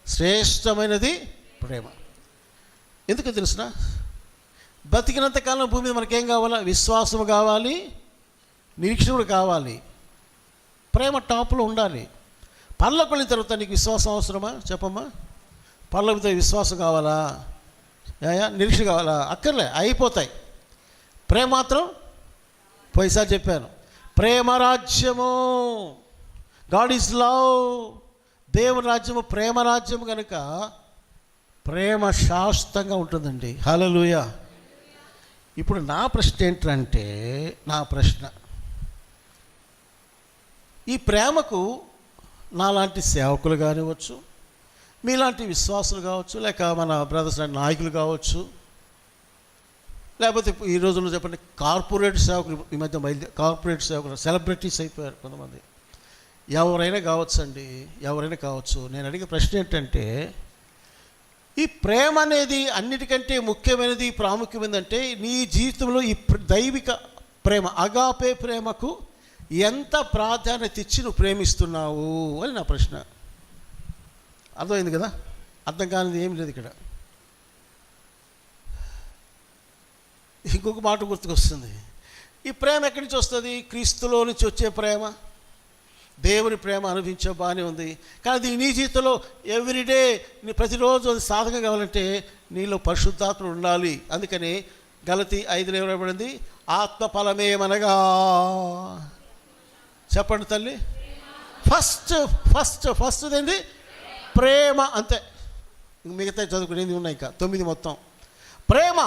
శ్రేష్టమైనది ప్రేమ. ఎందుకు తెలిసిన? బతికినంతకాలం భూమి మీద మనకేం కావాలా? విశ్వాసం కావాలి, నిరీక్షణ కూడా కావాలి, ప్రేమ టాప్లో ఉండాలి. పళ్ళకు వెళ్ళిన తర్వాత నీకు విశ్వాసం అవసరమా? చెప్పమ్మా. పళ్ళకు విశ్వాసం కావాలా, నిరీక్షణ కావాలా? అక్కర్లే, అయిపోతాయి. ప్రేమ మాత్రం పోయిసారి చెప్పాను, ప్రేమ రాజ్యము, గాడ్ ఈజ్ లవ్, దేవుని రాజ్యము ప్రేమ రాజ్యము కనుక ప్రేమ శాశ్వతంగా ఉంటుందండి. హల్లెలూయా. ఇప్పుడు నా ప్రశ్న ఏంటంటే, ఈ ప్రేమకు నాలాంటి సేవకులు కానివచ్చు, మీలాంటి విశ్వాసులు కావచ్చు, లేక మన బ్రదర్స్ లాంటి నాయకులు కావచ్చు, లేకపోతే ఈ రోజుల్లో చెప్పండి కార్పొరేట్ సేవకులు, ఈ మధ్య కార్పొరేట్ సేవకులు సెలబ్రిటీస్ అయిపోయారు కొంతమంది. ఎవరైనా కావచ్చు అండి, ఎవరైనా కావచ్చు. నేను అడిగే ప్రశ్న ఏంటంటే, ఈ ప్రేమ అనేది అన్నిటికంటే ముఖ్యమైనది, ప్రాముఖ్యమైనదంటే నీ జీవితంలో ఈ దైవిక ప్రేమ, అగాపే ప్రేమకు ఎంత ప్రాధాన్యత ఇచ్చి నువ్వు ప్రేమిస్తున్నావు అని నా ప్రశ్న. అర్థమైంది కదా? అర్థం కానిది ఏం లేదు ఇక్కడ. ఇంకొక మాట గుర్తుకొస్తుంది. ఈ ప్రేమ ఎక్కడి నుంచి వస్తుంది? క్రీస్తులో నుంచి వచ్చే ప్రేమ, దేవుని ప్రేమ అనుభవించే బాగానే ఉంది. కానీ అది నీ జీవితంలో ఎవ్రీడే, నీ ప్రతిరోజు అది సాధకం కావాలంటే నీలో పరిశుద్ధాత్మ ఉండాలి. అందుకని గలతీ 5 ఏమనబడింది? ఆత్మ ఫలమేమనగా, చెప్పండి తల్లి. ఫస్ట్ ఏంటి? ప్రేమ. అంతే, మిగతా చదువుకునేది ఉన్నాయి, ఇంకా 9 మొత్తం ప్రేమ.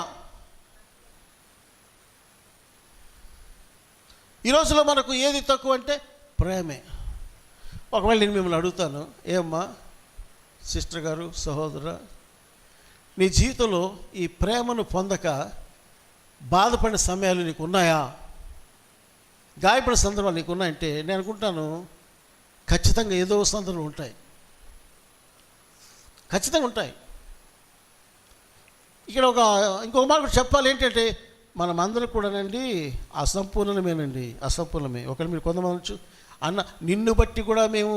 ఈ రోజులో మనకు ఏది తక్కువ అంటే ప్రేమే. ఒకవేళ నేను మిమ్మల్ని అడుగుతాను, ఏమ్మా సిస్టర్ గారు, సహోదర, నీ జీవితంలో ఈ ప్రేమను పొందక బాధపడిన సమయాలు నీకు ఉన్నాయా? గాయపడిన సందర్భాలు నీకు ఉన్నాయంటే నేను అనుకుంటాను ఖచ్చితంగా ఏదో సందర్భాలు ఉంటాయి, ఖచ్చితంగా ఉంటాయి. ఇక్కడ ఇంకొక మాట చెప్పాలి ఏంటంటే, మనమందరం కూడానండి అసంపూర్ణమే. ఒకవేళ మీరు కొంతమంది అన్న నిన్ను బట్టి కూడా మేము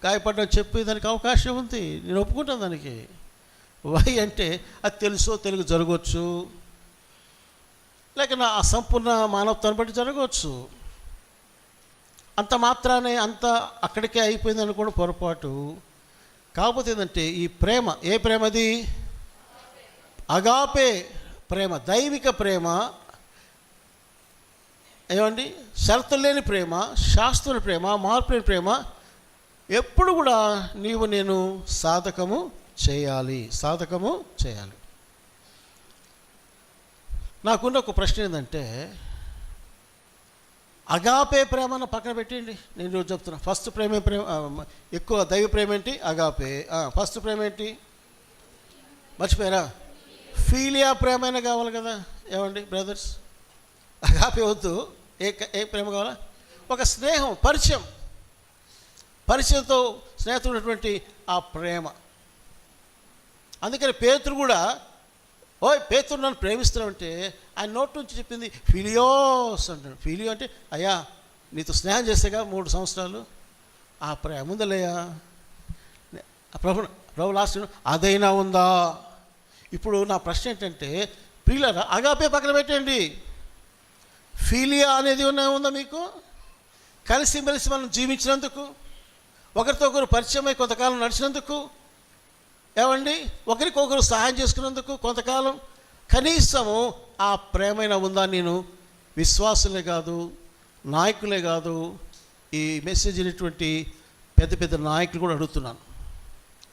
గాయపడ్డా చెప్పేదానికి అవకాశం ఉంది, నేను ఒప్పుకుంటాను దానికి. వై అంటే అది తెలుసో తెలుగు జరగవచ్చు, లేక నా అసంపూర్ణ మానవత్వాన్ని బట్టి జరగవచ్చు. అంత మాత్రానే అంత అక్కడికే అయిపోయింది అనుకోవడం పొరపాటు. కాకపోతే ఏంటంటే ఈ ప్రేమ, ఏ ప్రేమది? అగాపే ప్రేమ, దైవిక ప్రేమ. ఏమండి? షరతులు లేని ప్రేమ, శాస్త్రుల ప్రేమ, మార్పు లేని ప్రేమ. ఎప్పుడు కూడా నేను సాధకము చేయాలి. నాకున్న ఒక ప్రశ్న ఏంటంటే, అగాపే ప్రేమను పక్కన పెట్టండి, నేను ఈరోజు చెప్తున్నా. ఫస్ట్ ప్రేమ ఎక్కువ దైవ ప్రేమ ఏంటి? అగాపే. ఫస్ట్ ప్రేమ ఏంటి? మర్చిపోయారా? ఫీలియా ప్రేమైనా కావాలి కదా. ఏమండి బ్రదర్స్? అగాపే వద్దు. ఏ ప్రేమ కావాలా? ఒక స్నేహం, పరిచయంతో స్నేహితున్నటువంటి ఆ ప్రేమ. అందుకని పేతురు కూడా, పేతురు నన్ను ప్రేమిస్తున్నామంటే ఆయన నోటి నుంచి చెప్పింది ఫిలియోస్ అంటాడు. ఫిలియో అంటే, అయ్యా నీతో స్నేహం చేస్తేగా 3 సంవత్సరాలు, ఆ ప్రేమ ఉందలయ్యా. ప్రభు లాస్ట్ అదైనా ఉందా? ఇప్పుడు నా ప్రశ్న ఏంటంటే, ప్రియులారా, అగాపే పక్కన పెట్టండి, ఫీలియా అనేది ఉందా మీకు? కలిసిమెలిసి మనం జీవించినందుకు, ఒకరితో ఒకరు పరిచయమై కొంతకాలం నడిచినందుకు, ఏమండి, ఒకరికొకరు సహాయం చేసుకున్నందుకు కొంతకాలం, కనీసము ఆ ప్రేమైన ఉందా? నేను విశ్వాసులే కాదు, నాయకులే కాదు, ఈ మెసేజ్ అనేటువంటి పెద్ద పెద్ద నాయకులు కూడా అడుగుతున్నాను.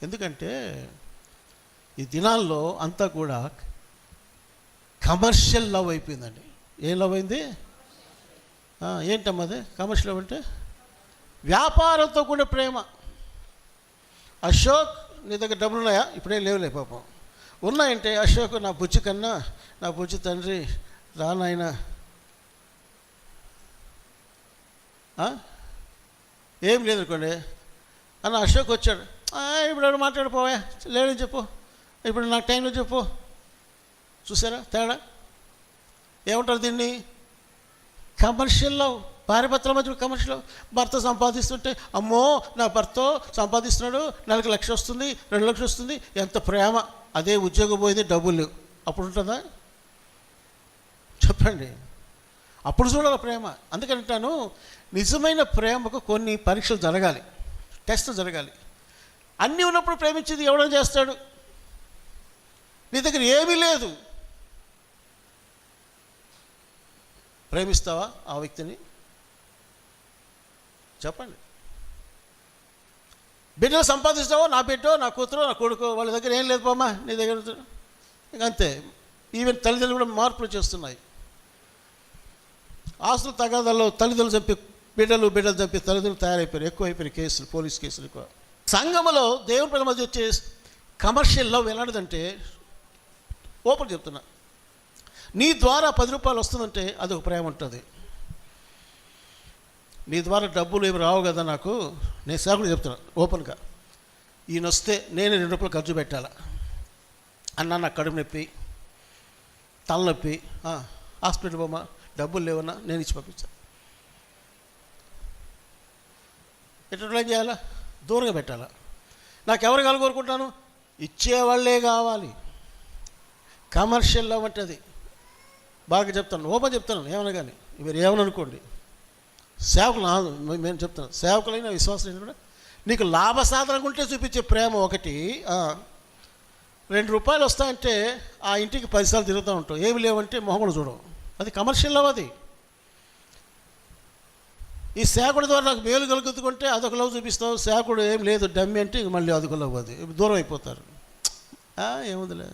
ఎందుకంటే ఈ దినాల్లో అంతా కూడా కమర్షియల్ లవ్ అయిపోయిందండి. ఏం లవ్ అయింది? ఏంటమ్మా అదే కమర్షియల్ లవ్ అంటే? వ్యాపారంతో కూడిన ప్రేమ. అశోక్, నీ దగ్గర డబ్బులు ఉన్నాయా? ఇప్పుడేం లేవులే పాపం. ఉన్నాయంటే, అశోక్ నా బుజ్జి కన్నా, నా బుజ్జి తండ్రి రానాయన, ఏం లేదనుకోండి అన్న, అశోక్ వచ్చాడు, ఇప్పుడు ఎవరు మాట్లాడిపోవా, లేదని చెప్పు, ఇప్పుడు నాకు టైంలో చెప్పు. చూసారా తేడా? ఏమంటారు దీన్ని? Commercial love. భార్యాభర్తల మధ్య కమర్షియల్ లవ్. భర్త సంపాదిస్తుంటే, అమ్మో నా భర్త సంపాదిస్తున్నాడు, నెలకు 1,00,000 వస్తుంది, 2,00,000 వస్తుంది, ఎంత ప్రేమ. అదే ఉద్యోగం పోయింది, డబ్బులు లేవు, అప్పుడు ఉంటుందా? చెప్పండి. అప్పుడు చూడాలి ప్రేమ. అందుకంటాను, నిజమైన ప్రేమకు కొన్ని పరీక్షలు జరగాలి, టెస్టులు జరగాలి. అన్నీ ఉన్నప్పుడు ప్రేమించేది ఎవడో చేస్తాడు? నీ దగ్గర ఏమీ లేదు, ప్రేమిస్తావా ఆ వ్యక్తిని? చెప్పండి. బిడ్డలు సంపాదిస్తావా? నా బిడ్డో, నా కూతురు, నా కొడుకు, వాళ్ళ దగ్గర ఏం లేదు పోమ్మా, నీ దగ్గర అంతే. ఈవెన్ తల్లిదండ్రులు కూడా మార్పులు చేస్తున్నాయి. ఆస్తుల తగాదాల్లో తల్లిదండ్రులు చంపి బిడ్డలు చంపి తల్లిదండ్రులు తయారైపోయారు. ఎక్కువైపోయిన కేసులు, పోలీస్ కేసులు ఎక్కువ. సంఘములో దేవుని పిల్లల మధ్య వచ్చే కమర్షియల్ లవ్ ఎలాంటిదంటే, ఓపెన్ చెప్తున్నా, నీ ద్వారా 10 రూపాయలు వస్తుందంటే అది ఒక ప్రేమ ఉంటుంది. నీ ద్వారా డబ్బులు ఏమి రావు కదా నాకు, నేను సేవకుడు చెప్తున్నా ఓపెన్గా, ఈయన వస్తే నేను 2 రూపాయలు ఖర్చు పెట్టాలా అన్నా, నాకు కడుపు నొప్పి, తలనొప్పి, హాస్పిటల్ పోమా, డబ్బులు లేవన్నా, నేను ఇచ్చి పంపించాను. ఎట్లా చేయాలా? దూరంగా పెట్టాలా? నాకు ఎవరు కోరుకుంటాను? ఇచ్చేవాళ్ళే కావాలి. కమర్షియల్ లవ్ అంటే అది. బాగా చెప్తాను, ఓపెన్ చెప్తాను, ఏమన్నా కానీ మీరు ఏమని అనుకోండి. సేవకులు మేము చెప్తాను, సేవకులైన విశ్వాసులైన కూడా నీకు లాభ సాధనగా ఉంటే చూపించే ప్రేమ ఒకటి. 2 రూపాయలు వస్తాయంటే ఆ ఇంటికి 10 సార్లు తిరుగుతూ ఉంటావు, ఏమి లేవంటే మొహం కూడా చూడవు. అది కమర్షియల్ లవ్. అది ఈ సేవకుడి ద్వారా నాకు మేలు కలుగుతుంటే అదొక లవ్ చూపిస్తావు. సేవకుడు ఏం లేదు డమ్మి అంటే మళ్ళీ అదొక లవ్. అది దూరం అయిపోతారు. ఏముందిలే.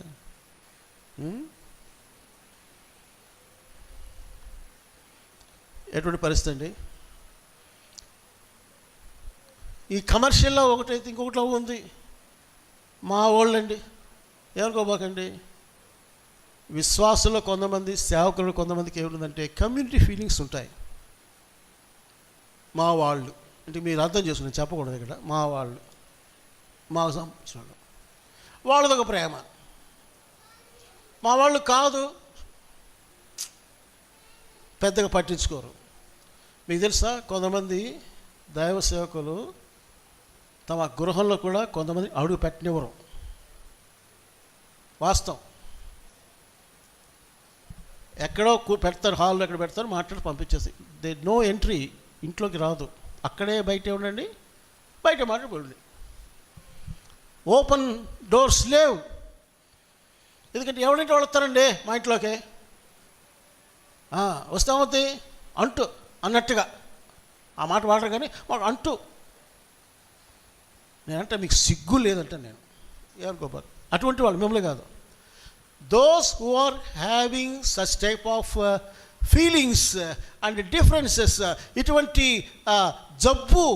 ఎటువంటి పరిస్థితి అండి? ఈ కమర్షియల్లో ఒకటైతే ఇంకొకటి లవ్ ఉంది. మా వాళ్ళండి, ఏమనుకోబాకండి, విశ్వాసుల్లో కొంతమంది, సేవకులు కొంతమందికి ఏముంటుందంటే కమ్యూనిటీ ఫీలింగ్స్ ఉంటాయి. మా వాళ్ళు అంటే మీరు అర్థం చేసుకుని చెప్పకూడదు ఇక్కడ. మా వాళ్ళు, మాకు సంబంధించిన వాళ్ళు, వాళ్ళదొక ప్రేమ. మా వాళ్ళు కాదు, పెద్దగా పట్టించుకోరు. మీకు తెలుసా, కొంతమంది దైవ సేవకులు తమ గృహంలో కూడా కొంతమంది అడుగు పెట్టనివ్వరు. వాస్తవం. ఎక్కడో పెడతారు, హాల్లో ఎక్కడ పెడతారు, మాట్లాడి పంపించేసి, దే నో ఎంట్రీ, ఇంట్లోకి రాదు, అక్కడే బయటే ఉండండి, బయట మాట్లాడుకోండి. ఓపెన్ డోర్స్ లేవు. ఎందుకంటే ఎవరింటి వాళ్ళు వస్తారండి మా ఇంట్లోకి, వస్తామవుతుంది అంటూ అన్నట్టుగా ఆ మాట వాడరు, కానీ మాకు అంటూ. నేనంటే మీకు సిగ్గు లేదంటే నేను ఏమనుకోబారు. అటువంటి వాళ్ళు మిమ్మల్ని కాదు. Those who are having such type of feelings and differences, ఇటువంటి జబ్బు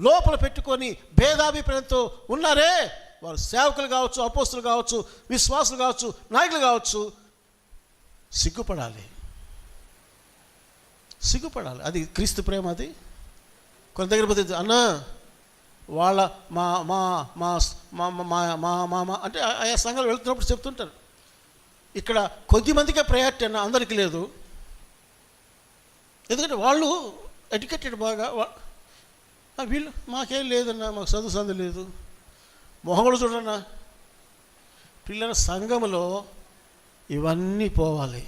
లోపల పెట్టుకొని భేదాభిప్రాయంతో ఉన్నారే, వారు సేవకులు కావచ్చు, అపోస్తులు కావచ్చు, విశ్వాసులు కావచ్చు, నాయకులు కావచ్చు, సిగ్గుపడాలి. అది క్రీస్తు ప్రేమ. అది కొంత దగ్గర పోతే అన్న వాళ్ళ మా మా మా మా మా మా అంటే ఆయా సంఘాలు వెళ్తున్నప్పుడు చెప్తుంటారు, ఇక్కడ కొద్దిమందికే ప్రయారిటీ అన్న, అందరికీ లేదు. ఎందుకంటే వాళ్ళు ఎడ్యుకేటెడ్ బాగా, వీళ్ళు మాకేం లేదన్నా, మాకు చదువు లేదు, మొహం కూడా చూడన్నా. పిల్లల సంఘములో ఇవన్నీ పోవాలి,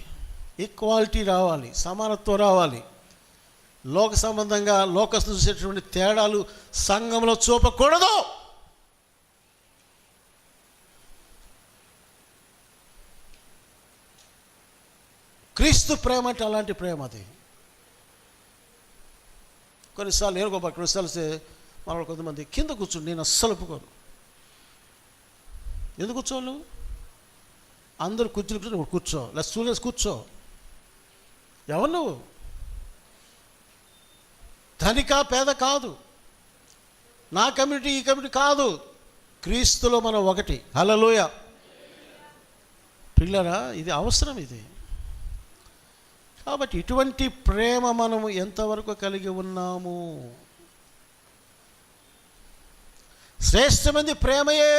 ఈక్వాలిటీ రావాలి, సమానత్వం రావాలి. లోక సంబంధంగా లోకస్తులు చూసేటువంటి తేడాలు సంఘంలో చూపకూడదు. క్రీస్తు ప్రేమ అంటే అలాంటి ప్రేమ. అది కొన్నిసార్లు నేను గొప్ప కొన్నిసార్లు మన కొంతమంది కింద కూర్చుని, నేను అస్సలు ఒప్పుకోను. ఎందుకు కూర్చోను? అందరు కూర్చుని కూర్చో, లేదా స్టూడెంట్స్ కూర్చో. ఎవరు నువ్వు? ధనిక పేద కాదు, నా కమ్యూనిటీ ఈ కమ్యూనిటీ కాదు, క్రీస్తులో మనం ఒకటి. హల్లెలూయా. పిల్లరా, ఇది అవసరం. ఇది కాబట్టి ఇటువంటి ప్రేమ మనము ఎంతవరకు కలిగి ఉన్నాము? శ్రేష్టమైనది ప్రేమయే,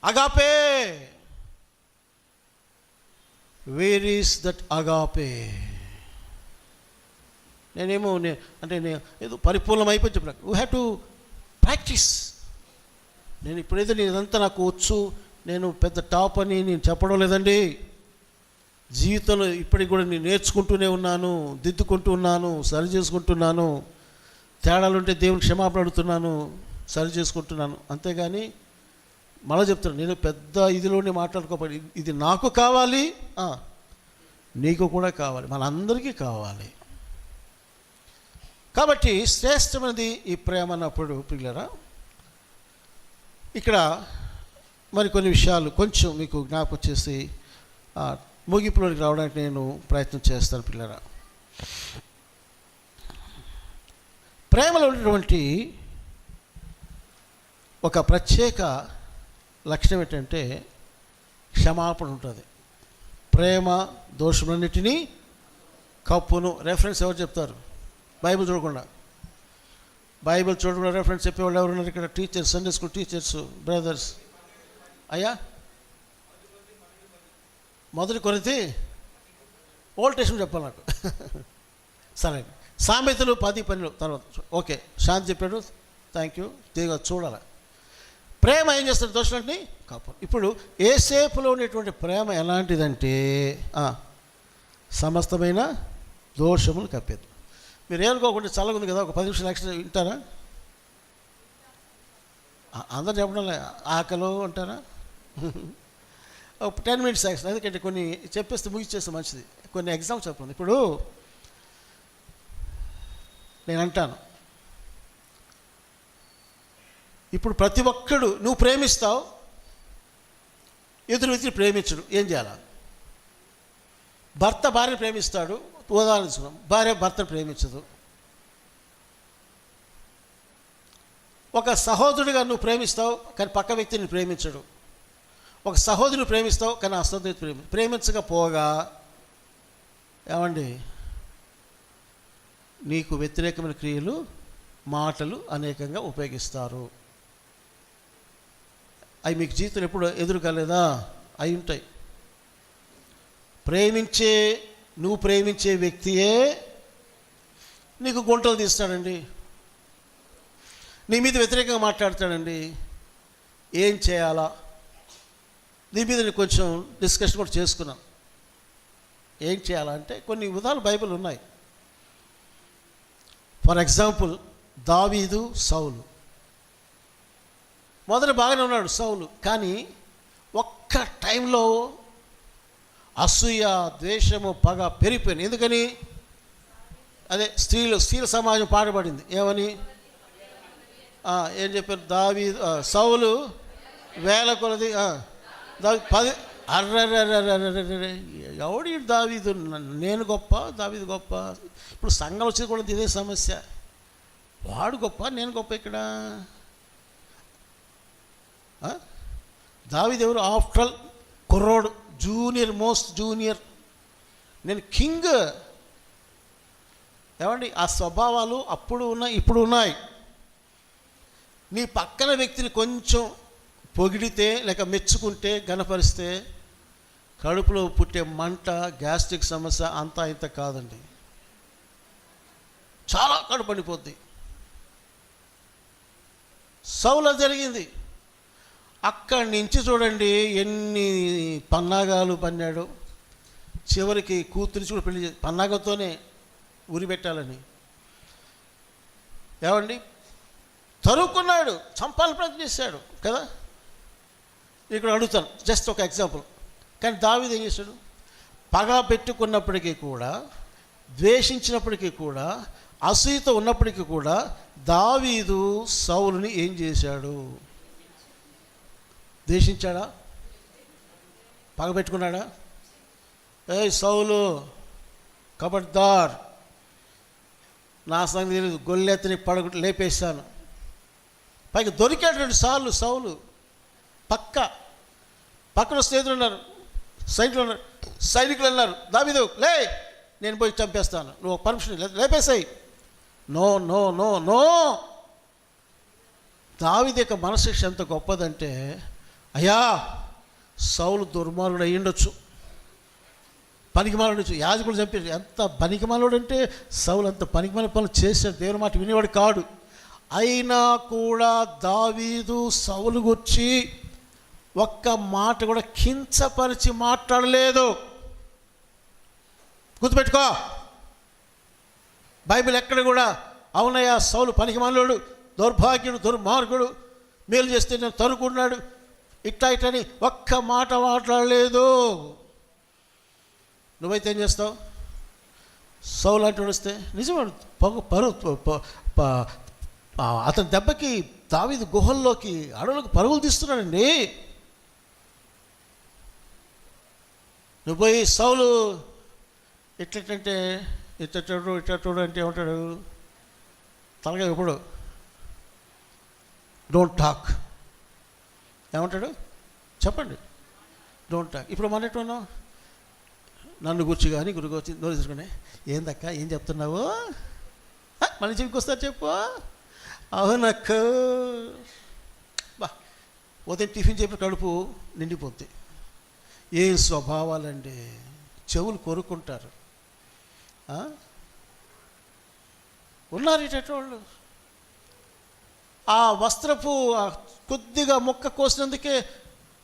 agape. Where is that agape? నేనేమో ఏదో పరిపూర్ణం అయిపోయి చెప్పిన, యూ హ్యావ్ టు ప్రాక్టీస్. నేను ఇప్పుడైతే ఇదంతా నాకు వచ్చు, నేను పెద్ద టాప్ అని నేను చెప్పడం లేదండి. జీవితంలో ఇప్పటికి కూడా నేను నేర్చుకుంటూనే ఉన్నాను, దిద్దుకుంటూ ఉన్నాను, సరి చేసుకుంటున్నాను. తేడాలు ఉంటే దేవుని క్షమాపణ అడుగుతున్నాను, సరి చేసుకుంటున్నాను. అంతేగాని మళ్ళీ చెప్తున్నాను, నేను పెద్ద ఇదిలోనే మాట్లాడుకోవాలి. ఇది నాకు కావాలి, నీకు కూడా కావాలి, మనందరికీ కావాలి. కాబట్టి శ్రేష్టమైనది ఈ ప్రేమ అన్నప్పుడు పిల్లరా, ఇక్కడ మరికొన్ని విషయాలు కొంచెం మీకు జ్ఞాపకం చేసి ముగింపులోకి రావడానికి నేను ప్రయత్నం చేస్తాను. పిల్లరా, ప్రేమలో ఉన్నటువంటి ఒక ప్రత్యేక లక్షణం ఏంటంటే క్షమాపణ ఉంటుంది. ప్రేమ దోషములన్నిటినీ కప్పును. రెఫరెన్స్ ఎవరు చెప్తారు? బైబిల్ చూడకుండా రెఫరెన్స్ చెప్పేవాళ్ళు ఎవరున్నారు ఇక్కడ? Teachers, Sunday school teachers, brothers. అయ్యా, 1 కొరింథీ ఓల్డ్ టెస్ట్మెంట్ చెప్పాలి నాకు. సరే, సామెతలు 10:12 తర్వాత. ఓకే, శాంతి చెప్పాడు, థ్యాంక్ యూ. చూడాలి. ప్రేమ ఏం చేస్తుంది? దోషాన్ని కాపు. ఇప్పుడు యేసేపులో ఉండేటువంటి ప్రేమ ఎలాంటిదంటే సమస్తమైన దోషములు కప్పేది. మీరు ఏమనుకోకుండా చల్లగా ఉంది కదా, ఒక 10 నిమిషాలు ఎక్స్ట్రా వింటారా? అందరు చెప్పడం ఆకలి అంటారా? ఒక 10 minutes ఎక్స్ట్రా, ఎందుకంటే కొన్ని చెప్పేస్తే ముగిచ్చేస్తే మంచిది. కొన్ని ఎగ్జామ్స్ చెప్పండి. ఇప్పుడు నేను అంటాను, ఇప్పుడు ప్రతి ఒక్కడు నువ్వు ప్రేమిస్తావు, ఎదురు వ్యక్తిని ప్రేమించడు. ఏం చేయాలి? భర్త భార్యను ప్రేమిస్తాడు, ఉదాహరణ భార్య భర్తను ప్రేమించదు. ఒక సహోదరుడిగా నువ్వు ప్రేమిస్తావు, కానీ పక్క వ్యక్తిని ప్రేమించడు. ఒక సహోదరుని ప్రేమిస్తావు, కానీ ఆ సహోదరుని ప్రేమించకపోగా ఏమండి, నీకు వ్యతిరేకమైన క్రియలు, మాటలు అనేకంగా ఉపయోగిస్తారు. అవి మీకు జీవితంలో ఎప్పుడు ఎదురు కాలేదా? అవి ఉంటాయి. నువ్వు ప్రేమించే వ్యక్తియే నీకు గుంటలు తీస్తాడండి, నీ మీద వ్యతిరేకంగా మాట్లాడతాడండి. ఏం చేయాలా? నీ మీద నేను కొంచెం డిస్కషన్ కూడా చేసుకున్నాను. ఏం చేయాలంటే కొన్ని ఉదాహరణలు బైబిల్ ఉన్నాయి. ఫర్ ఎగ్జాంపుల్, దావీదు, సౌలు. మొదట బాగానే ఉన్నాడు సౌలు, కానీ ఒక్క టైంలో అసూయ, ద్వేషము, పగ పెరిగిపోయింది. ఎందుకని? అదే స్త్రీల సమాజం పాడబడింది. ఏమని? ఏం చెప్పారు? సౌలు వేల కొలది 10. ఎవడి దావీదు? నేను గొప్ప, దావీదు గొప్ప. ఇప్పుడు సంఘం వచ్చేది కూడా ఇదే సమస్య. వాడు గొప్ప, నేను గొప్ప. ఇక్కడ దావీదు ఎవరు? ఆఫ్టర్ ఆల్ కుర్రోడు, మోస్ట్ జూనియర్. నేను కింగ్. ఏమండి, ఆ స్వభావాలు అప్పుడు ఉన్నాయి, ఇప్పుడు ఉన్నాయి. నీ పక్కన వ్యక్తిని కొంచెం పొగిడితే, లేక మెచ్చుకుంటే, గణపరిస్తే కడుపులో పుట్టే మంట, గ్యాస్ట్రిక్ సమస్య అంతా ఇంత కాదండి, చాలా కడుపు పండిపోద్ది. సౌలు జరిగింది. అక్కడి నుంచి చూడండి ఎన్ని పన్నాగాలు పన్నాడు. చివరికి కూతురిచి కూడా పెళ్లి పన్నాగంతోనే ఉరి పెట్టాలని ఏమండి తరుక్కున్నాడు, చంపాలని ప్రయత్నం చేశాడు కదా. ఇక్కడ అడుగుతాను, జస్ట్ ఒక ఎగ్జాంపుల్. కానీ దావీదు ఏం చేశాడు? పగ పెట్టుకున్నప్పటికీ కూడా, ద్వేషించినప్పటికీ కూడా, అసూయతో ఉన్నప్పటికీ కూడా దావీదు సౌలుని ఏం చేశాడు? ద్వేషించాడా? పగ పెట్టుకున్నాడా? ఏయ్ సౌలు, కబడ్దార్, నా సంగతి తెలియదు, గొల్లెత్తని లేపేశాను. పైకి దొరికాడు 2 సార్లు సౌలు. పక్కన స్నేహితులు ఉన్నారు, సైనికులు అన్నారు, దావీదు లే, నేను పోయి చంపేస్తాను, నువ్వు పర్మిషన్ లేపేసాయి. No no no no. దావీదు యొక్క మనశిక్ష ఎంత గొప్పదంటే, అయ్యా సౌలు దుర్మార్గుడు అయ్యుండొచ్చు, పనికిమాలుడు, యాజకుడు చంపారు. ఎంత పనికిమాలుడు అంటే సౌలు అంత పనికిమాల పనులు చేశాడు, దేవుని మాట వినేవాడు కాడు. అయినా కూడా దావీదు సౌలు గురించి ఒక్క మాట కూడా కించపరిచి మాట్లాడలేదు. గుర్తుపెట్టుకో, బైబిల్ ఎక్కడ కూడా అవునయ్యా సౌలు పనికిమాలోడు, దౌర్భాగ్యుడు, దుర్మార్గుడు, మేలు చేస్తే నేను తరుకున్నాడు, ఇట్లని ఒక్క మాట మాట్లాడలేదు. నువ్వైతే ఏం చేస్తావు? సౌలు అంటే వస్తే నిజం అతని దెబ్బకి దావీదు గుహల్లోకి, అడవులకు పరుగులు తీస్తున్నాడండి. నువ్వు పోయి సౌలు ఎట్లంటే ఇట్టడు అంటే ఏమంటాడు? తలగా ఎప్పుడు డోంట్ టాక్ ఏమంటాడు? చెప్పండి, డోంట్ టాక్. ఇప్పుడు మన ఎట్టున్నావు? నన్ను గుర్చి కానీ గురికి నోరు తీసుకునే, ఏందక్క ఏం చెప్తున్నావు? మళ్ళీ చెప్పుకొస్తారు, చెప్పు. అవునక్క, బా ఉదయం టిఫిన్ చెప్పి కడుపు నిండిపోద్ది. ఏం స్వభావాలండి, చెవులు కొరుక్కుంటారు. ఉన్నారు ఇటేటోళ్ళు. ఆ వస్త్రపు కొద్దిగా ముక్క కోసినందుకే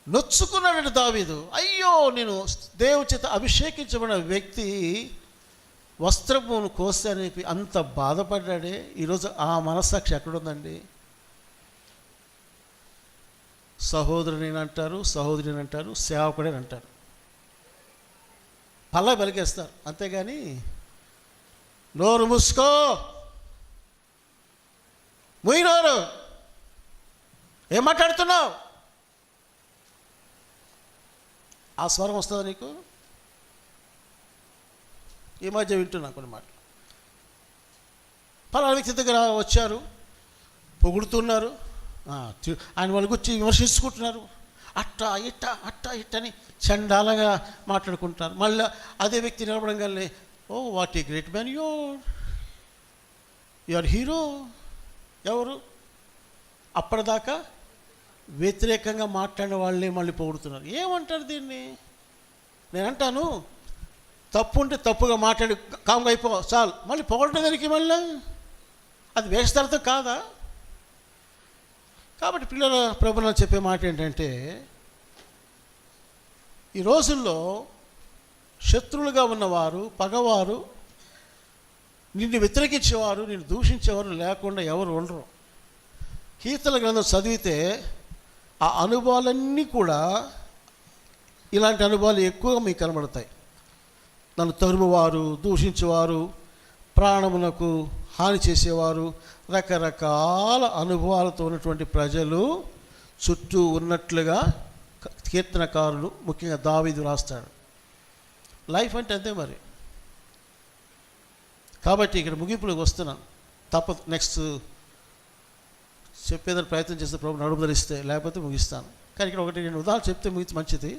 నొచ్చుకున్నాడు దావీదు. అయ్యో, నేను దేవుని చేత అభిషేకించబడిన వ్యక్తి వస్త్రమును కోస్తానని అంత బాధపడ్డాడే. ఈరోజు ఆ మనస్సాక్షి ఎక్కడుందండి? సహోదరుని అంటారు, సహోదరిని అంటారు, సేవకుడని అంటారు, పల్లా వెలిగేస్తారు. అంతేగాని నోరు మూసుకో, ముయ్యనోరు, ఏం మాట్లాడుతున్నావు? ఆ స్వరం వస్తుందా నీకు? ఈ మధ్య వింటున్నా కొన్ని మాటలు. పలానా వ్యక్తి దగ్గర వచ్చారు, పొగుడుతున్నారు, ఆయన వాళ్ళ గురించి విమర్శించుకుంటున్నారు, అట్టా ఇట్టని చండాలంగా మాట్లాడుకుంటున్నారు. మళ్ళీ అదే వ్యక్తి నిలబడంగానే, oh what a great man your hero. ఎవరు? అప్పటిదాకా వ్యతిరేకంగా మాట్లాడిన వాళ్ళే మళ్ళీ పొగుడుతున్నారు. ఏమంటారు దీన్ని? నేను అంటాను, తప్పు ఉంటే తప్పుగా మాట్లాడి కామ్గా అయిపో చాలు. మళ్ళీ పొగడటం దానికి మళ్ళీ అది వేస్తారతో కాదా? కాబట్టి పిల్లల ప్రభుత్వం చెప్పే మాట ఏంటంటే, ఈ రోజుల్లో శత్రువులుగా ఉన్నవారు, పగవారు, నిన్ను వ్యతిరేకించేవారు, నిన్ను దూషించేవారు లేకుండా ఎవరు ఉండరు. కీర్తన గ్రంథం చదివితే ఆ అనుభవాలన్నీ కూడా, ఇలాంటి అనుభవాలు ఎక్కువగా మీకు కనబడతాయి. నన్ను తరుమువారు, దూషించేవారు, ప్రాణమునకు హాని చేసేవారు, రకరకాల అనుభవాలతో ఉన్నటువంటి ప్రజలు చుట్టూ ఉన్నట్లుగా కీర్తనకారులు, ముఖ్యంగా దావీదు రాస్తాడు. లైఫ్ అంటే అంతే మరి. కాబట్టి ఇక్కడ ముగింపులోకి వస్తున్నాను, తప్పదు. నెక్స్ట్ చెప్పేదని ప్రయత్నం చేస్తే ప్రభు నడుపుదలిస్తే, లేకపోతే ముగిస్తాను. కానీ ఇక్కడ 1-2 ఉదాహరణలు చెప్తే ముగిస్తే మంచిది.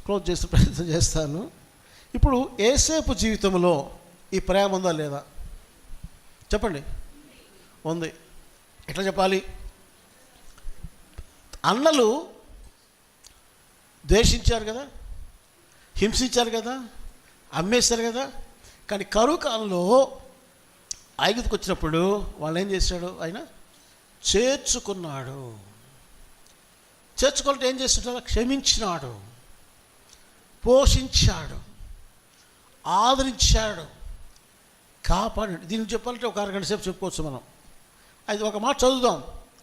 క్లోజ్ చేసే ప్రయత్నం చేస్తాను. ఇప్పుడు యేసేపు జీవితంలో ఈ ప్రేమ ఉందా లేదా? చెప్పండి. ఉంది. ఎట్లా చెప్పాలి? అన్నలు ద్వేషించారు కదా, హింసించారు కదా, అమ్మేశారు కదా. కానీ కరువు కాలంలో ఐగుప్తుకు వచ్చినప్పుడు వాళ్ళు ఏం చేశాడు? ఆయన చేర్చుకున్నాడు. చేర్చుకుంటే ఏం చేస్తుంటాడు? క్షమించినాడు, పోషించాడు, ఆదరించాడు, కాపాడాడు. దీన్ని చెప్పాలంటే ఒక అరగంట సేపు చెప్పుకోవచ్చు మనం. అది ఒక మాట చదువుదాం.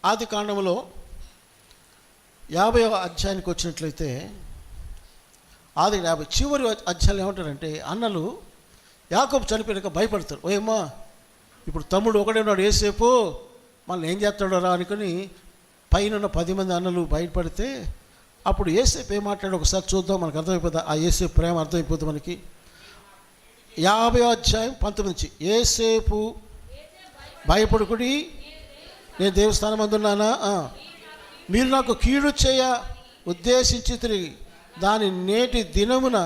ఆది కాండములో 50వ అధ్యాయానికి వచ్చినట్లయితే, ఆది 50 చివరి అధ్యాయులు ఏమంటారంటే, అన్నలు యాకోబు చనిపోయాక భయపడతారు. ఓయమ్మా, ఇప్పుడు తమ్ముడు ఒకడే ఉన్నాడు యోసేపు, మళ్ళీ ఏం చేస్తాడో రా అనుకుని పైన 10 మంది అన్నలు బయటపడితే, అప్పుడు యోసేపు ఏం మాట్లాడో ఒకసారి చూద్దాం, మనకు అర్థమైపోతుంది. ఆ యోసేపు ప్రేమ అర్థమైపోతుంది మనకి. 50వ అధ్యాయం 19 నుంచి, యోసేపు భయపడుకుడి, నేను దేవస్థానం అందున్నానా, మీరు నాకు కీడు చేయ ఉద్దేశించి తిరిగి దాని నేటి దినమున